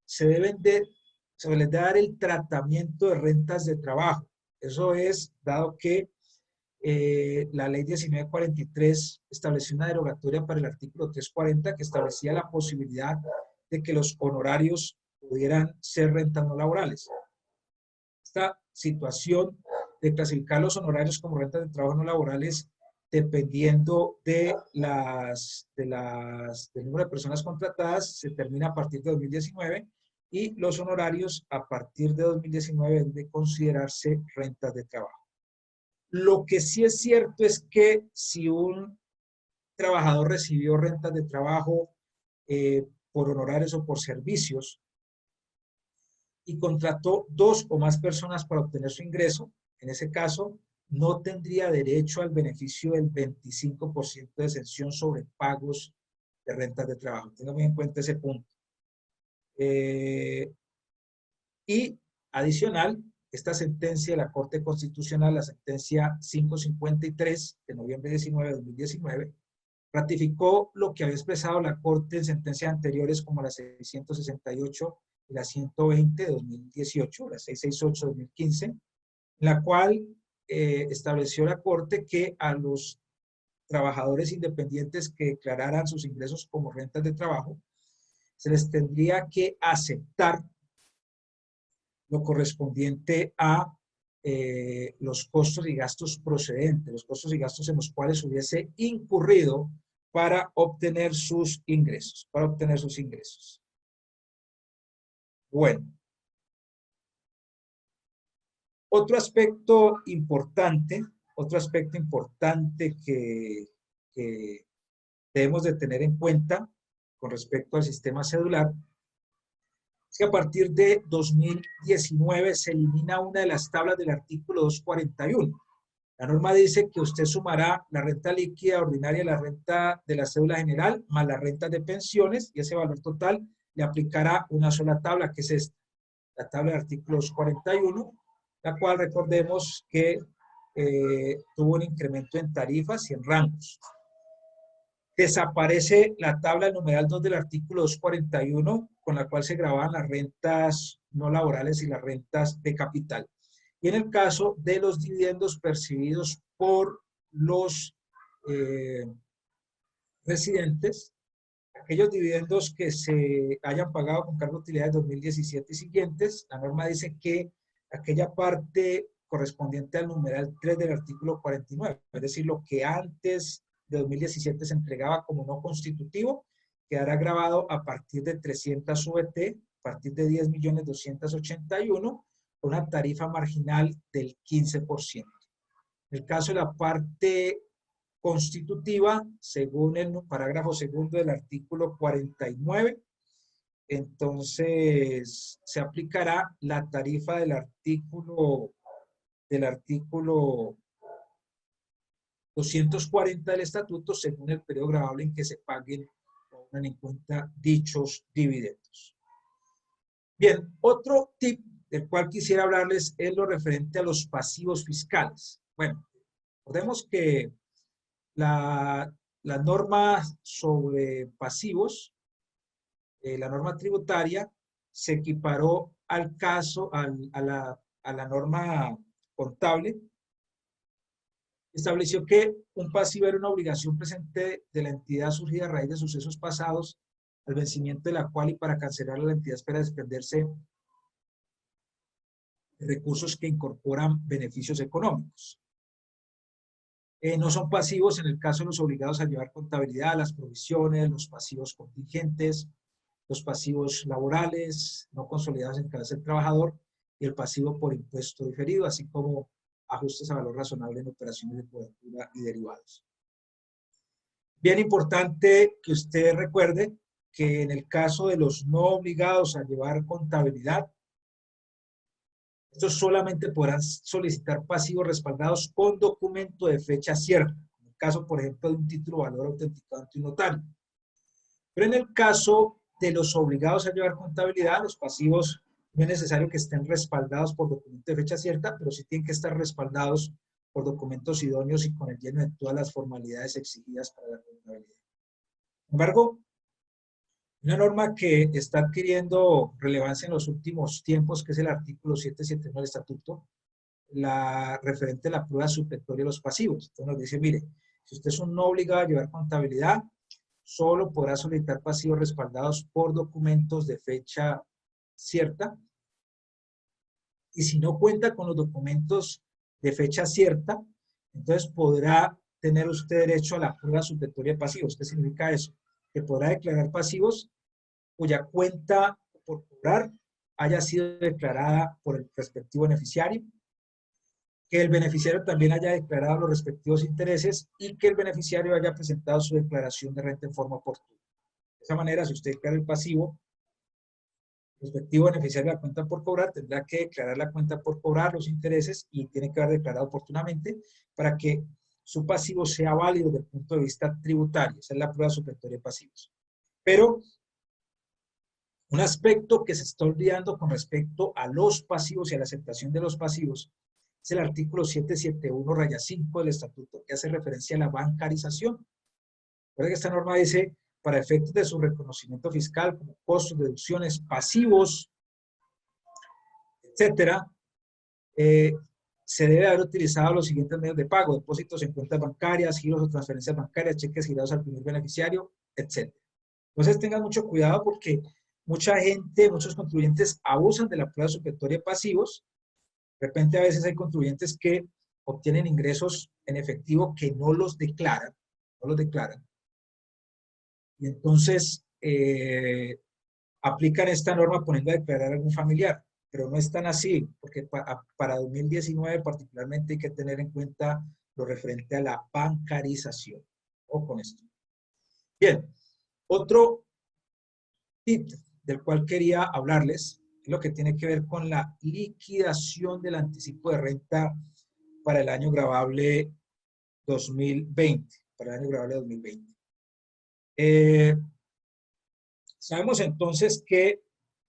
se les debe dar el tratamiento de rentas de trabajo. Eso es, dado que la ley 1943 estableció una derogatoria para el artículo 340 que establecía la posibilidad de que los honorarios pudieran ser rentas no laborales. Esta situación de clasificar los honorarios como rentas de trabajo no laborales dependiendo del número de personas contratadas se termina a partir de 2019 y los honorarios a partir de 2019 deben de considerarse rentas de trabajo. Lo que sí es cierto es que si un trabajador recibió rentas de trabajo por honorarios o por servicios y contrató 2 o más personas para obtener su ingreso, en ese caso no tendría derecho al beneficio del 25% de exención sobre pagos de rentas de trabajo. Tengan muy en cuenta ese punto. Y adicional, esta sentencia de la Corte Constitucional, la sentencia 553 de noviembre 19 de 2019, ratificó lo que había expresado la Corte en sentencias anteriores como la 668 y la 120 de 2018, la 668 de 2015, en la cual estableció la Corte que a los trabajadores independientes que declararan sus ingresos como rentas de trabajo, se les tendría que aceptar lo correspondiente a los costos y gastos procedentes, los costos y gastos en los cuales hubiese incurrido para obtener sus ingresos, Bueno. Otro aspecto importante que debemos de tener en cuenta con respecto al sistema cedular es que a partir de 2019 se elimina una de las tablas del artículo 241. La norma dice que usted sumará la renta líquida ordinaria, la renta de la cédula general, más la renta de pensiones, y ese valor total le aplicará una sola tabla, que es esta, la tabla del artículo 241, la cual recordemos que tuvo un incremento en tarifas y en rangos. Desaparece la tabla del numeral 2 del artículo 241, con la cual se grababan las rentas no laborales y las rentas de capital. Y en el caso de los dividendos percibidos por los residentes, aquellos dividendos que se hayan pagado con cargo de utilidades 2017 y siguientes, la norma dice que aquella parte correspondiente al numeral 3 del artículo 49, es decir, lo que antes de 2017 se entregaba como no constitutivo, quedará grabado a partir de 300 VT, a partir de 10.281.000, con una tarifa marginal del 15%. En el caso de la parte constitutiva, según el parágrafo segundo del artículo 49, entonces se aplicará la tarifa del artículo 240 del estatuto según el periodo gravable en que se paguen o tengan en cuenta dichos dividendos. Bien, otro tip del cual quisiera hablarles es lo referente a los pasivos fiscales. Bueno, recordemos que la norma sobre pasivos, la norma tributaria, se equiparó al caso, a la norma contable. Estableció que un pasivo era una obligación presente de la entidad surgida a raíz de sucesos pasados, al vencimiento de la cual y para cancelarla la entidad espera desprenderse de recursos que incorporan beneficios económicos. No son pasivos en el caso de los obligados a llevar contabilidad, las provisiones, los pasivos contingentes, los pasivos laborales no consolidados en cabeza del trabajador y el pasivo por impuesto diferido, así como ajustes a valor razonable en operaciones de cobertura y derivados. Bien importante que usted recuerde que en el caso de los no obligados a llevar contabilidad, estos solamente podrán solicitar pasivos respaldados con documento de fecha cierta, en el caso, por ejemplo, de un título de valor autenticado ante un notario. Pero en el caso de los obligados a llevar contabilidad, los pasivos no es necesario que estén respaldados por documento de fecha cierta, pero sí tienen que estar respaldados por documentos idóneos y con el lleno de todas las formalidades exigidas para la contabilidad. Sin embargo, una norma que está adquiriendo relevancia en los últimos tiempos, que es el artículo 771 del estatuto, la referente a la prueba supletoria de los pasivos. Entonces nos dice, mire, si usted es un no obligado a llevar contabilidad, solo podrá solicitar pasivos respaldados por documentos de fecha cierta. Y si no cuenta con los documentos de fecha cierta, entonces podrá tener usted derecho a la prueba supletoria de pasivos. ¿Qué significa eso? Que podrá declarar pasivos cuya cuenta por cobrar haya sido declarada por el respectivo beneficiario, que el beneficiario también haya declarado los respectivos intereses y que el beneficiario haya presentado su declaración de renta en forma oportuna. De esa manera, si usted declara el pasivo, el respectivo beneficiario de la cuenta por cobrar tendrá que declarar la cuenta por cobrar, los intereses, y tiene que haber declarado oportunamente para que su pasivo sea válido desde el punto de vista tributario. Esa es la prueba supletoria de pasivos. Pero un aspecto que se está olvidando con respecto a los pasivos y a la aceptación de los pasivos es el artículo 771-5 del estatuto, que hace referencia a la bancarización. Recuerda que esta norma dice, para efectos de su reconocimiento fiscal, como costos, deducciones, pasivos, etcétera, se debe haber utilizado los siguientes medios de pago: depósitos en cuentas bancarias, giros o transferencias bancarias, cheques girados al primer beneficiario, etcétera. Entonces tengan mucho cuidado porque mucha gente, muchos contribuyentes abusan de la prueba supletoria de pasivos. De repente a veces hay contribuyentes que obtienen ingresos en efectivo que no los declaran, y entonces aplican esta norma poniendo a declarar a algún familiar, pero no es tan así, porque para 2019 particularmente hay que tener en cuenta lo referente a la bancarización. O con esto. Bien, otro tip del cual quería hablarles es lo que tiene que ver con la liquidación del anticipo de renta para el año gravable 2020. Sabemos entonces que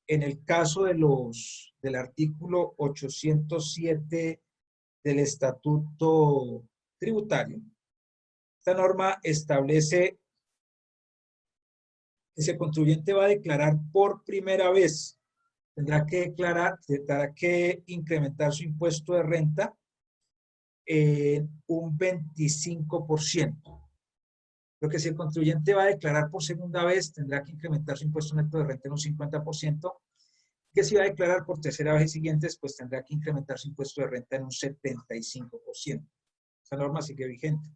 en el caso del artículo 807 del Estatuto Tributario, esta norma establece que si el contribuyente va a declarar por primera vez, tendrá que incrementar su impuesto de renta en un 25%. Lo que si el contribuyente va a declarar por segunda vez, tendrá que incrementar su impuesto neto de renta en un 50%. Que si va a declarar por tercera vez y siguientes, pues tendrá que incrementar su impuesto de renta en un 75%. Esa norma sigue vigente.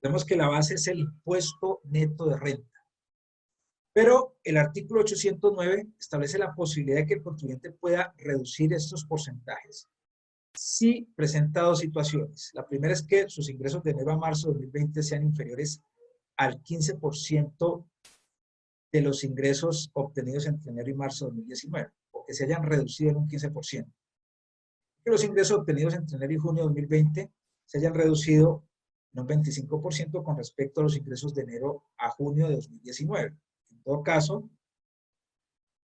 Vemos que la base es el impuesto neto de renta. Pero el artículo 809 establece la posibilidad de que el contribuyente pueda reducir estos porcentajes sí presenta dos situaciones. La primera es que sus ingresos de enero a marzo de 2020 sean inferiores al 15% de los ingresos obtenidos entre enero y marzo de 2019, o que se hayan reducido en un 15%. Que los ingresos obtenidos entre enero y junio de 2020 se hayan reducido en un 25% con respecto a los ingresos de enero a junio de 2019. En todo caso,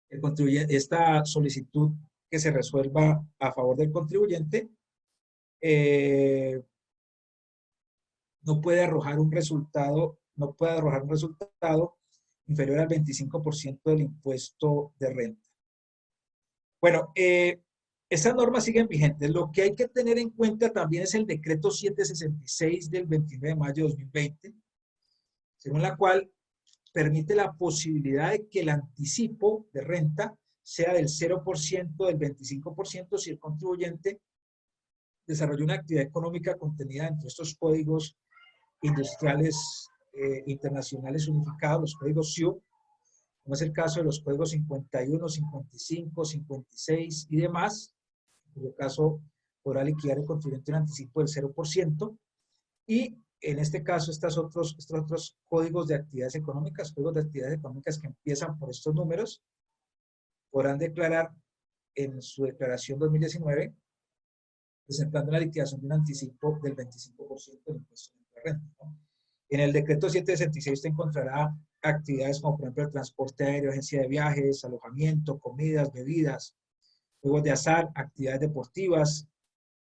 esta solicitud que se resuelva a favor del contribuyente no puede arrojar un resultado inferior al 25% del impuesto de renta. Bueno, estas normas siguen vigentes. Lo que hay que tener en cuenta también es el decreto 766 del 29 de mayo de 2020, según la cual permite la posibilidad de que el anticipo de renta sea del 0%, del 25%, si el contribuyente desarrolla una actividad económica contenida entre estos códigos industriales internacionales unificados, los códigos SIU, como es el caso de los códigos 51, 55, 56 y demás, en cuyo caso podrá liquidar el contribuyente un anticipo del 0%, y en este caso estos otros códigos de actividades económicas que empiezan por estos números, podrán declarar en su declaración 2019, presentando la liquidación de un anticipo del 25% del impuesto de renta, ¿no? En el decreto 766 usted encontrará actividades como por ejemplo el transporte aéreo, agencia de viajes, alojamiento, comidas, bebidas, juegos de azar, actividades deportivas,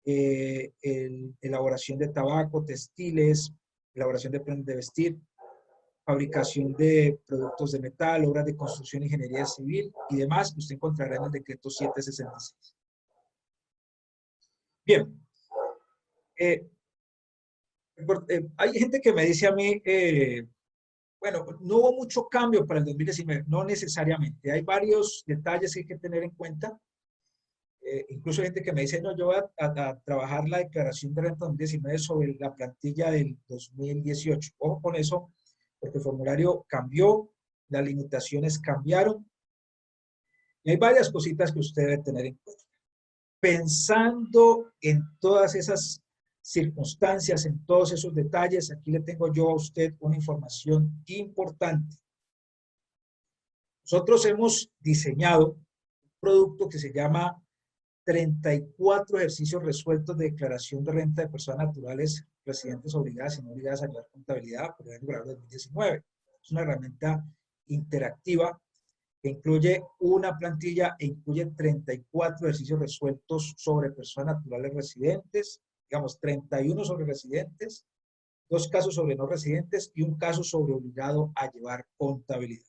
elaboración de tabaco, textiles, elaboración de prendas de vestir, fabricación de productos de metal, obras de construcción, ingeniería civil y demás que usted encontrará en el decreto 766. Bien. Hay gente que me dice a mí, bueno, no hubo mucho cambio para el 2019, no necesariamente. Hay varios detalles que hay que tener en cuenta. Incluso hay gente que me dice, no, yo voy a trabajar la declaración de renta 2019 sobre la plantilla del 2018. Ojo con eso, porque el formulario cambió, las limitaciones cambiaron. Y hay varias cositas que usted debe tener en cuenta. Pensando en todas esas circunstancias, en todos esos detalles, aquí le tengo yo a usted una información importante. Nosotros hemos diseñado un producto que se llama 34 ejercicios resueltos de declaración de renta de personas naturales residentes obligadas y no obligadas a llevar contabilidad por el año 2019. Es una herramienta interactiva que incluye una plantilla e incluye 34 ejercicios resueltos sobre personas naturales residentes, digamos 31 sobre residentes, 2 casos sobre no residentes y un caso sobre obligado a llevar contabilidad.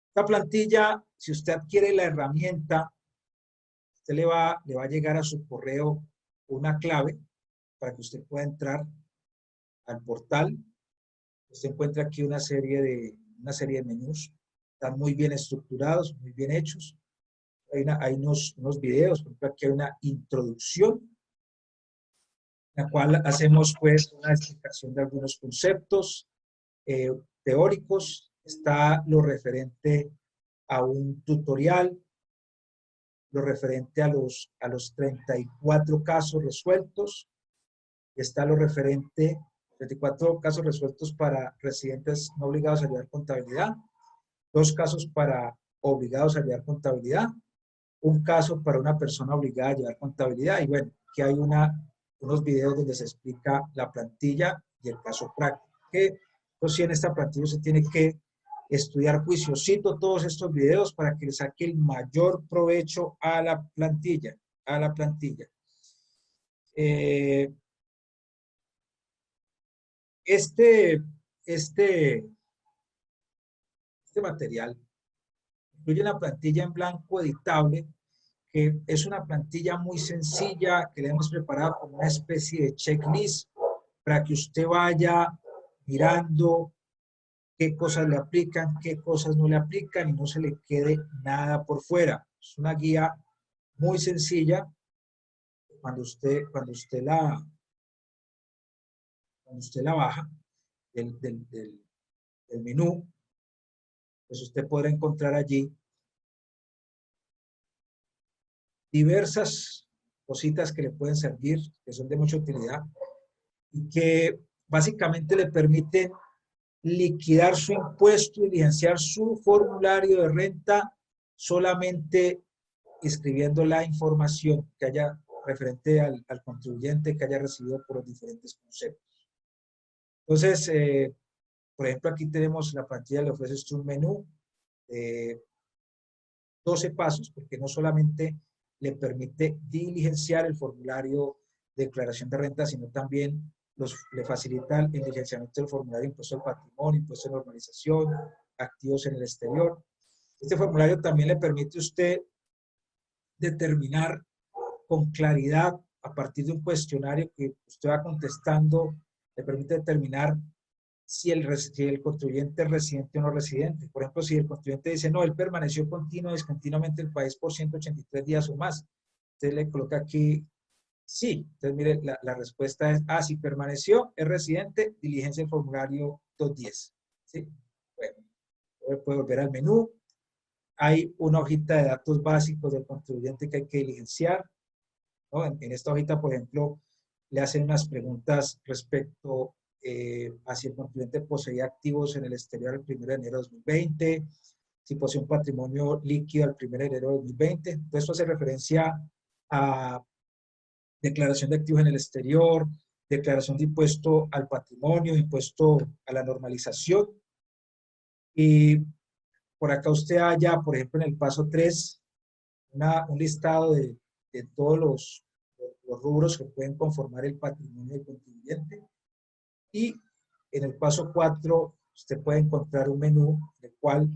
Esta plantilla, si usted adquiere la herramienta, usted le va a llegar a su correo una clave para que usted pueda entrar al portal. Usted encuentra aquí una serie de menús. Están muy bien estructurados, muy bien hechos. Hay unos videos, por ejemplo, aquí hay una introducción, en la cual hacemos pues una explicación de algunos conceptos teóricos. Está lo referente a un tutorial, lo referente a los 34 casos resueltos. Está lo referente, 34 casos resueltos para residentes no obligados a llevar contabilidad, 2 casos para obligados a llevar contabilidad, un caso para una persona obligada a llevar contabilidad, y bueno, aquí hay unos videos donde se explica la plantilla y el caso práctico. Entonces, en esta plantilla se tiene que estudiar juiciosito todos estos videos para que le saque el mayor provecho a la plantilla, Este material incluye una plantilla en blanco editable, que es una plantilla muy sencilla que le hemos preparado como una especie de checklist para que usted vaya mirando qué cosas le aplican, qué cosas no le aplican y no se le quede nada por fuera. Es una guía muy sencilla. Cuando usted la baja del menú, pues usted podrá encontrar allí diversas cositas que le pueden servir, que son de mucha utilidad y que básicamente le permiten liquidar su impuesto y diligenciar su formulario de renta solamente escribiendo la información que haya referente al contribuyente que haya recibido por los diferentes conceptos. Entonces, por ejemplo, aquí tenemos la plantilla, le ofrece usted un menú de 12 pasos, porque no solamente le permite diligenciar el formulario de declaración de renta, sino también le facilita el diligenciamiento del formulario de impuesto al patrimonio, impuesto de normalización, activos en el exterior. Este formulario también le permite a usted determinar con claridad, a partir de un cuestionario que usted va contestando, le permite determinar si el contribuyente es residente o no residente. Por ejemplo, si el contribuyente dice, no, él permaneció discontinuamente en el país por 183 días o más, usted le coloca aquí, sí. Entonces, mire, la respuesta es, si permaneció, es residente, diligencia el formulario 210. ¿Sí? Bueno, puede volver al menú. Hay una hojita de datos básicos del contribuyente que hay que diligenciar, ¿no? En esta hojita, por ejemplo, le hacen unas preguntas respecto a si el contribuyente poseía activos en el exterior el 1 de enero de 2020, si posee un patrimonio líquido al 1 de enero de 2020. Entonces, esto hace referencia a declaración de activos en el exterior, declaración de impuesto al patrimonio, impuesto a la normalización. Y por acá usted halla, por ejemplo, en el paso 3, un listado de todos los rubros que pueden conformar el patrimonio del contribuyente. Y en el paso 4, usted puede encontrar un menú en el cual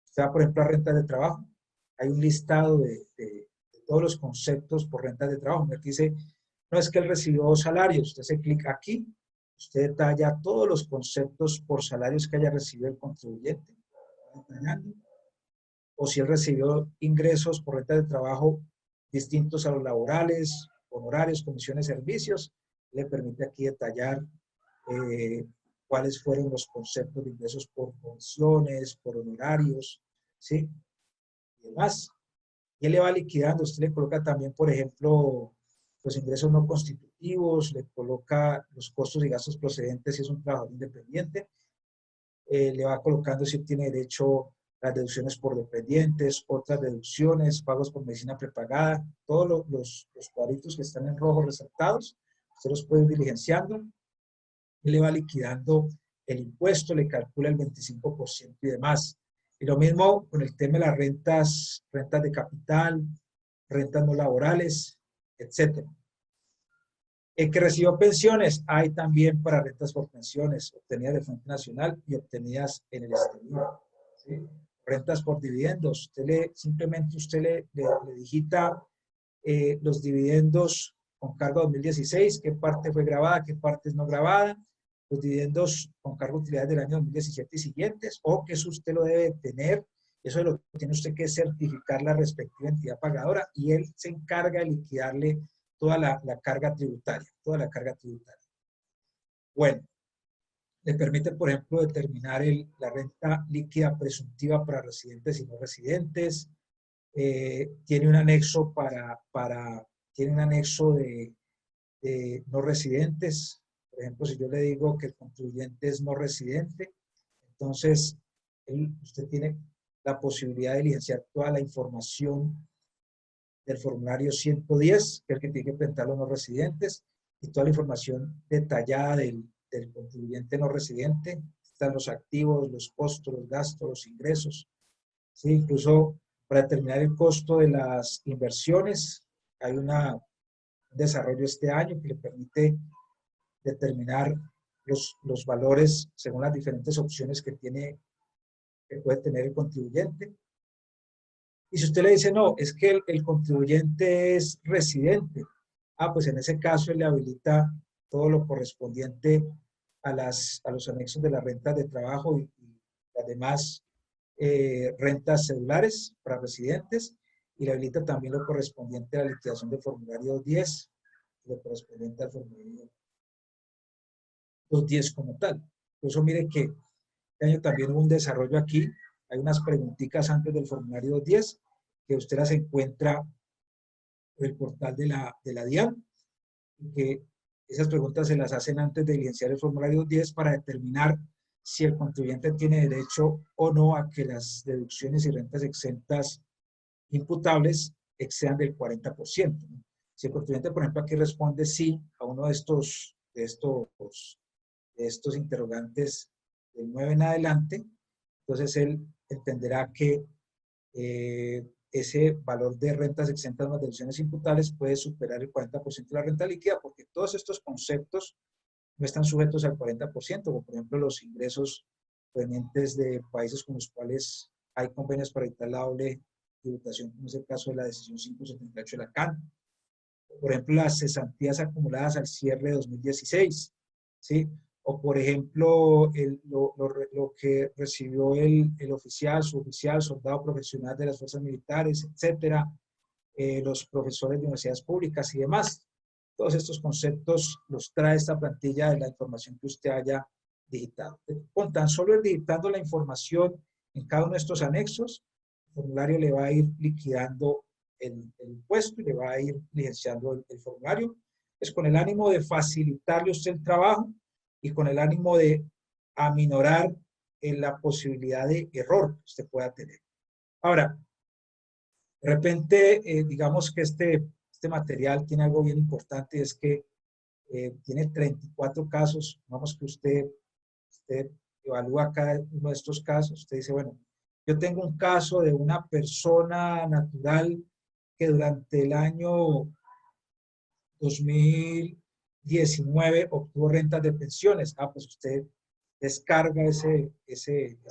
usted va, por ejemplo, a rentas de trabajo. Hay un listado de todos los conceptos por rentas de trabajo. Aquí dice, no es que él recibió salarios. Usted se clica aquí, usted detalla todos los conceptos por salarios que haya recibido el contribuyente. O si él recibió ingresos por rentas de trabajo distintos a los laborales, honorarios, comisiones, servicios, le permite aquí detallar cuáles fueron los conceptos de ingresos por comisiones, por honorarios, ¿sí? Y demás. Y él le va liquidando, usted le coloca también, por ejemplo, los ingresos no constitutivos, le coloca los costos y gastos procedentes si es un trabajador independiente, le va colocando si tiene derecho a las deducciones por dependientes, otras deducciones, pagos por medicina prepagada, todos los cuadritos que están en rojo resaltados, usted los puede ir diligenciando, y le va liquidando el impuesto, le calcula el 25% y demás. Y lo mismo con el tema de las rentas de capital, rentas no laborales, etc. El que recibió pensiones, hay también para rentas por pensiones, obtenidas de fuente nacional y obtenidas en el exterior. ¿Sí? Rentas por dividendos, simplemente usted le digita los dividendos con cargo 2016, qué parte fue grabada, qué parte es no grabada, los dividendos con cargo de utilidades del año 2017 y siguientes, o que eso usted lo debe tener, eso lo tiene usted que certificar la respectiva entidad pagadora y él se encarga de liquidarle toda la carga tributaria, toda la carga tributaria. Bueno, le permite, por ejemplo, determinar la renta líquida presuntiva para residentes y no residentes, tiene un anexo tiene un anexo de no residentes. Por ejemplo, si yo le digo que el contribuyente es no residente, entonces usted tiene la posibilidad de diligenciar toda la información del formulario 110, que es el que tiene que presentar los no residentes, y toda la información detallada del contribuyente no residente. Están los activos, los costos, los gastos, los ingresos. ¿Sí? Incluso para determinar el costo de las inversiones, hay un desarrollo este año que le permite determinar los valores según las diferentes opciones que puede tener el contribuyente. Y si usted le dice, no, es que el contribuyente es residente, pues en ese caso él le habilita todo lo correspondiente a los anexos de las rentas de trabajo y las demás rentas celulares para residentes, y le habilita también lo correspondiente a la liquidación del formulario 10, lo correspondiente al formulario 210 como tal. Por eso mire que este año también hubo un desarrollo aquí, hay unas preguntitas antes del formulario 210 que usted las encuentra el portal de la DIAN, y que esas preguntas se las hacen antes de diligenciar el formulario 10 para determinar si el contribuyente tiene derecho o no a que las deducciones y rentas exentas imputables excedan del 40%, ¿no? Si el contribuyente, por ejemplo, aquí responde sí a uno de estos interrogantes del 9 en adelante, entonces él entenderá que ese valor de rentas exentas más deducciones imputables puede superar el 40% de la renta líquida, porque todos estos conceptos no están sujetos al 40%, como por ejemplo los ingresos provenientes de países con los cuales hay convenios para evitar la doble tributación, como es el caso de la decisión 578 de la CAN. Por ejemplo, las cesantías acumuladas al cierre de 2016, ¿sí? O por ejemplo, lo que recibió el oficial, suboficial, soldado profesional de las fuerzas militares, etcétera, los profesores de universidades públicas y demás. Todos estos conceptos los trae esta plantilla de la información que usted haya digitado. Con tan solo ir digitando la información en cada uno de estos anexos, el formulario le va a ir liquidando el impuesto y le va a ir diligenciando el formulario. Es con el ánimo de facilitarle a usted el trabajo y con el ánimo de aminorar la posibilidad de error que usted pueda tener. Ahora, de repente, digamos que este material tiene algo bien importante, es que tiene 34 casos. Vamos que usted evalúa cada uno de estos casos. Usted dice, bueno, yo tengo un caso de una persona natural que durante el año 2019 obtuvo rentas de pensiones. Ah, pues usted descarga ese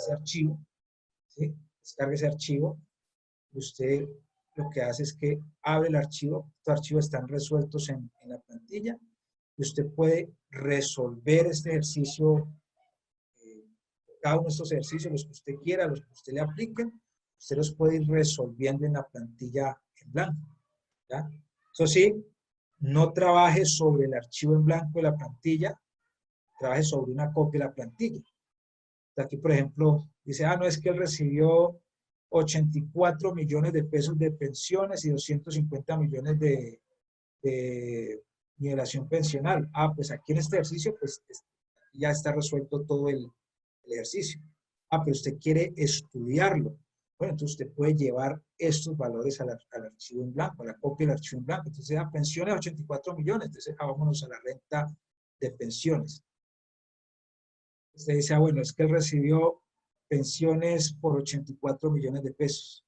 archivo, ¿sí? Descarga ese archivo. Usted lo que hace es que abre el archivo. Estos archivos están resueltos en la plantilla y usted puede resolver este ejercicio, cada uno de estos ejercicios, los que usted quiera, los que usted le aplique, usted los puede ir resolviendo en la plantilla en blanco, ¿ya? Eso sí, no trabaje sobre el archivo en blanco de la plantilla, trabaje sobre una copia de la plantilla. Aquí, por ejemplo, dice, no, es que él recibió 84 millones de pesos de pensiones y 250 millones de nivelación pensional. Pues aquí en este ejercicio, pues ya está resuelto todo el ejercicio. Pero usted quiere estudiarlo. Bueno, entonces usted puede llevar estos valores al archivo en blanco, a la copia del archivo en blanco. Entonces, pensiones 84 millones, entonces vámonos a la renta de pensiones. Usted dice, bueno, es que él recibió pensiones por 84 millones de pesos.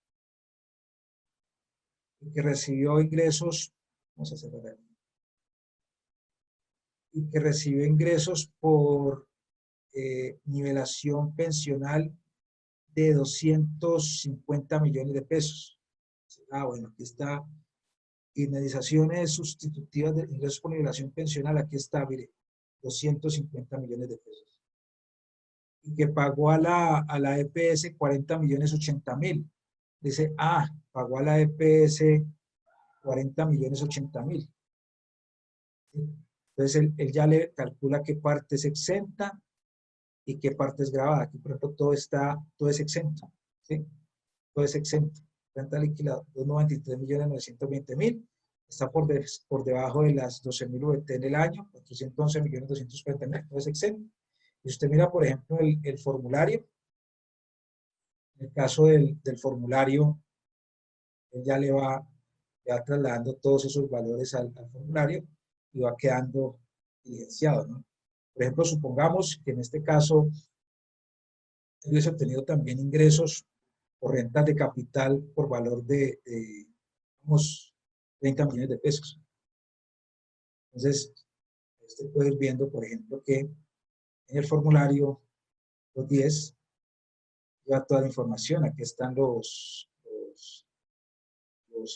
Y que recibió ingresos, vamos a hacerlo ver, y que recibió ingresos por nivelación pensional de 250 millones de pesos. Bueno, aquí está, indemnizaciones sustitutivas de ingresos por nivelación pensional, aquí está, mire, 250 millones de pesos. Y que pagó a la EPS 40 millones 80 mil. Dice, pagó a la EPS 40 millones 80 mil. ¿Sí? Entonces, él ya le calcula qué parte es exenta y qué parte es grabada. Aquí, por ejemplo, todo es exento. ¿Sí? Todo es exento. Renta líquida, 293 millones 920 mil. Está por debajo de las 12 mil VT en el año, 411 millones 240 mil. Todo es exento. Y usted mira, por ejemplo, el formulario. En el caso del formulario, él ya le va trasladando todos esos valores al formulario y va quedando evidenciado, ¿no? Por ejemplo, supongamos que en este caso hubiese obtenido también ingresos por rentas de capital por valor de unos 30 millones de pesos. Entonces, usted puede ir viendo, por ejemplo, que en el formulario 10 lleva toda la información. Aquí están los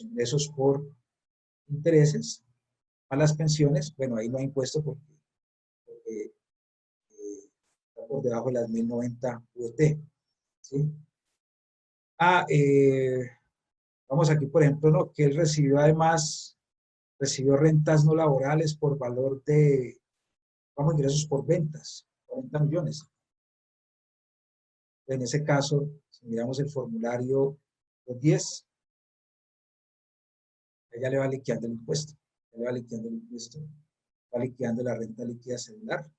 ingresos por intereses a las pensiones. Bueno, ahí no hay impuesto porque está por debajo de las 1090 UT. ¿Sí? Vamos aquí, por ejemplo, ¿no? Que él recibió además, recibió rentas no laborales por valor de, vamos, ingresos por ventas, 40 millones. En ese caso, si miramos el formulario 10, ella le va liquidando el impuesto, ya le va liquidando el impuesto, va liquidando la renta líquida celular,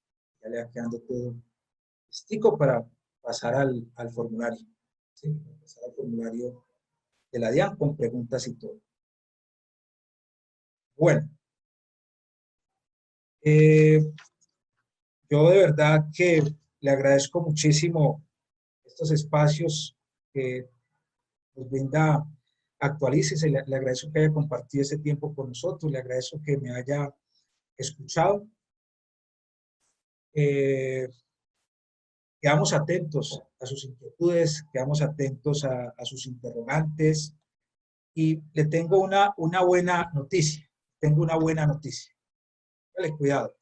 ya le va quedando todo listico para pasar al formulario, ¿sí? Para pasar al formulario de la DIAN con preguntas y todo. Bueno, yo de verdad que le agradezco muchísimo estos espacios que nos brinda Actualícese. Le agradezco que haya compartido ese tiempo con nosotros, le agradezco que me haya escuchado. Quedamos atentos a sus inquietudes, quedamos atentos a sus interrogantes y le tengo una buena noticia. Tengo una buena noticia. Dale cuidado.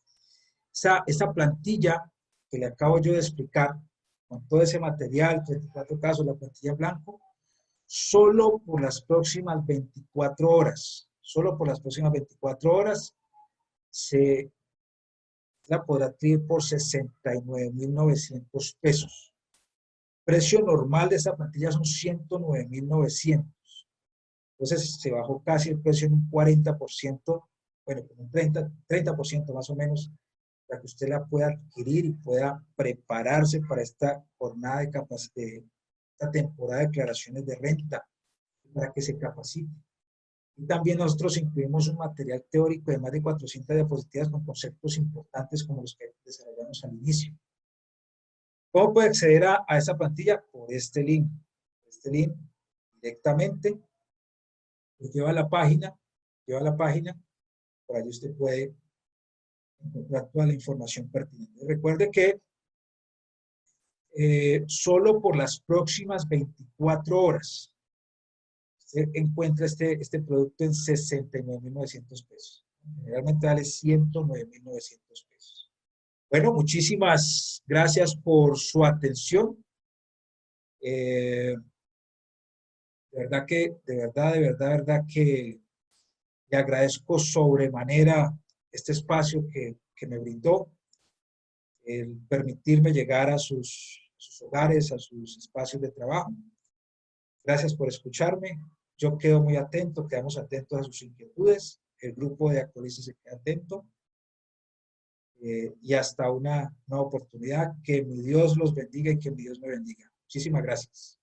Esa plantilla que le acabo yo de explicar, con todo ese material, 34 casos, la plantilla en blanco, solo por las próximas 24 horas, solo por las próximas 24 horas, se la podrá adquirir por 69.900 pesos. Precio normal de esa plantilla son 109.900. Entonces se bajó casi el precio en un 40%, bueno, como un 30% más o menos, para que usted la pueda adquirir y pueda prepararse para esta jornada de esta temporada de declaraciones de renta, para que se capacite. Y también nosotros incluimos un material teórico de más de 400 diapositivas con conceptos importantes como los que desarrollamos al inicio. ¿Cómo puede acceder a esa plantilla? Por este link. Directamente lo lleva a la página, por ahí usted puede encontrar toda la información pertinente. Recuerde que solo por las próximas 24 horas usted encuentra este producto en 69.900 pesos. Generalmente vale 109.900 pesos. Bueno, muchísimas gracias por su atención. De verdad que le agradezco sobremanera este espacio que me brindó, el permitirme llegar a sus hogares, a sus espacios de trabajo. Gracias por escucharme. Yo quedo muy atento, quedamos atentos a sus inquietudes. El grupo de Actualícese se queda atento. Y hasta una nueva oportunidad. Que mi Dios los bendiga y que mi Dios me bendiga. Muchísimas gracias.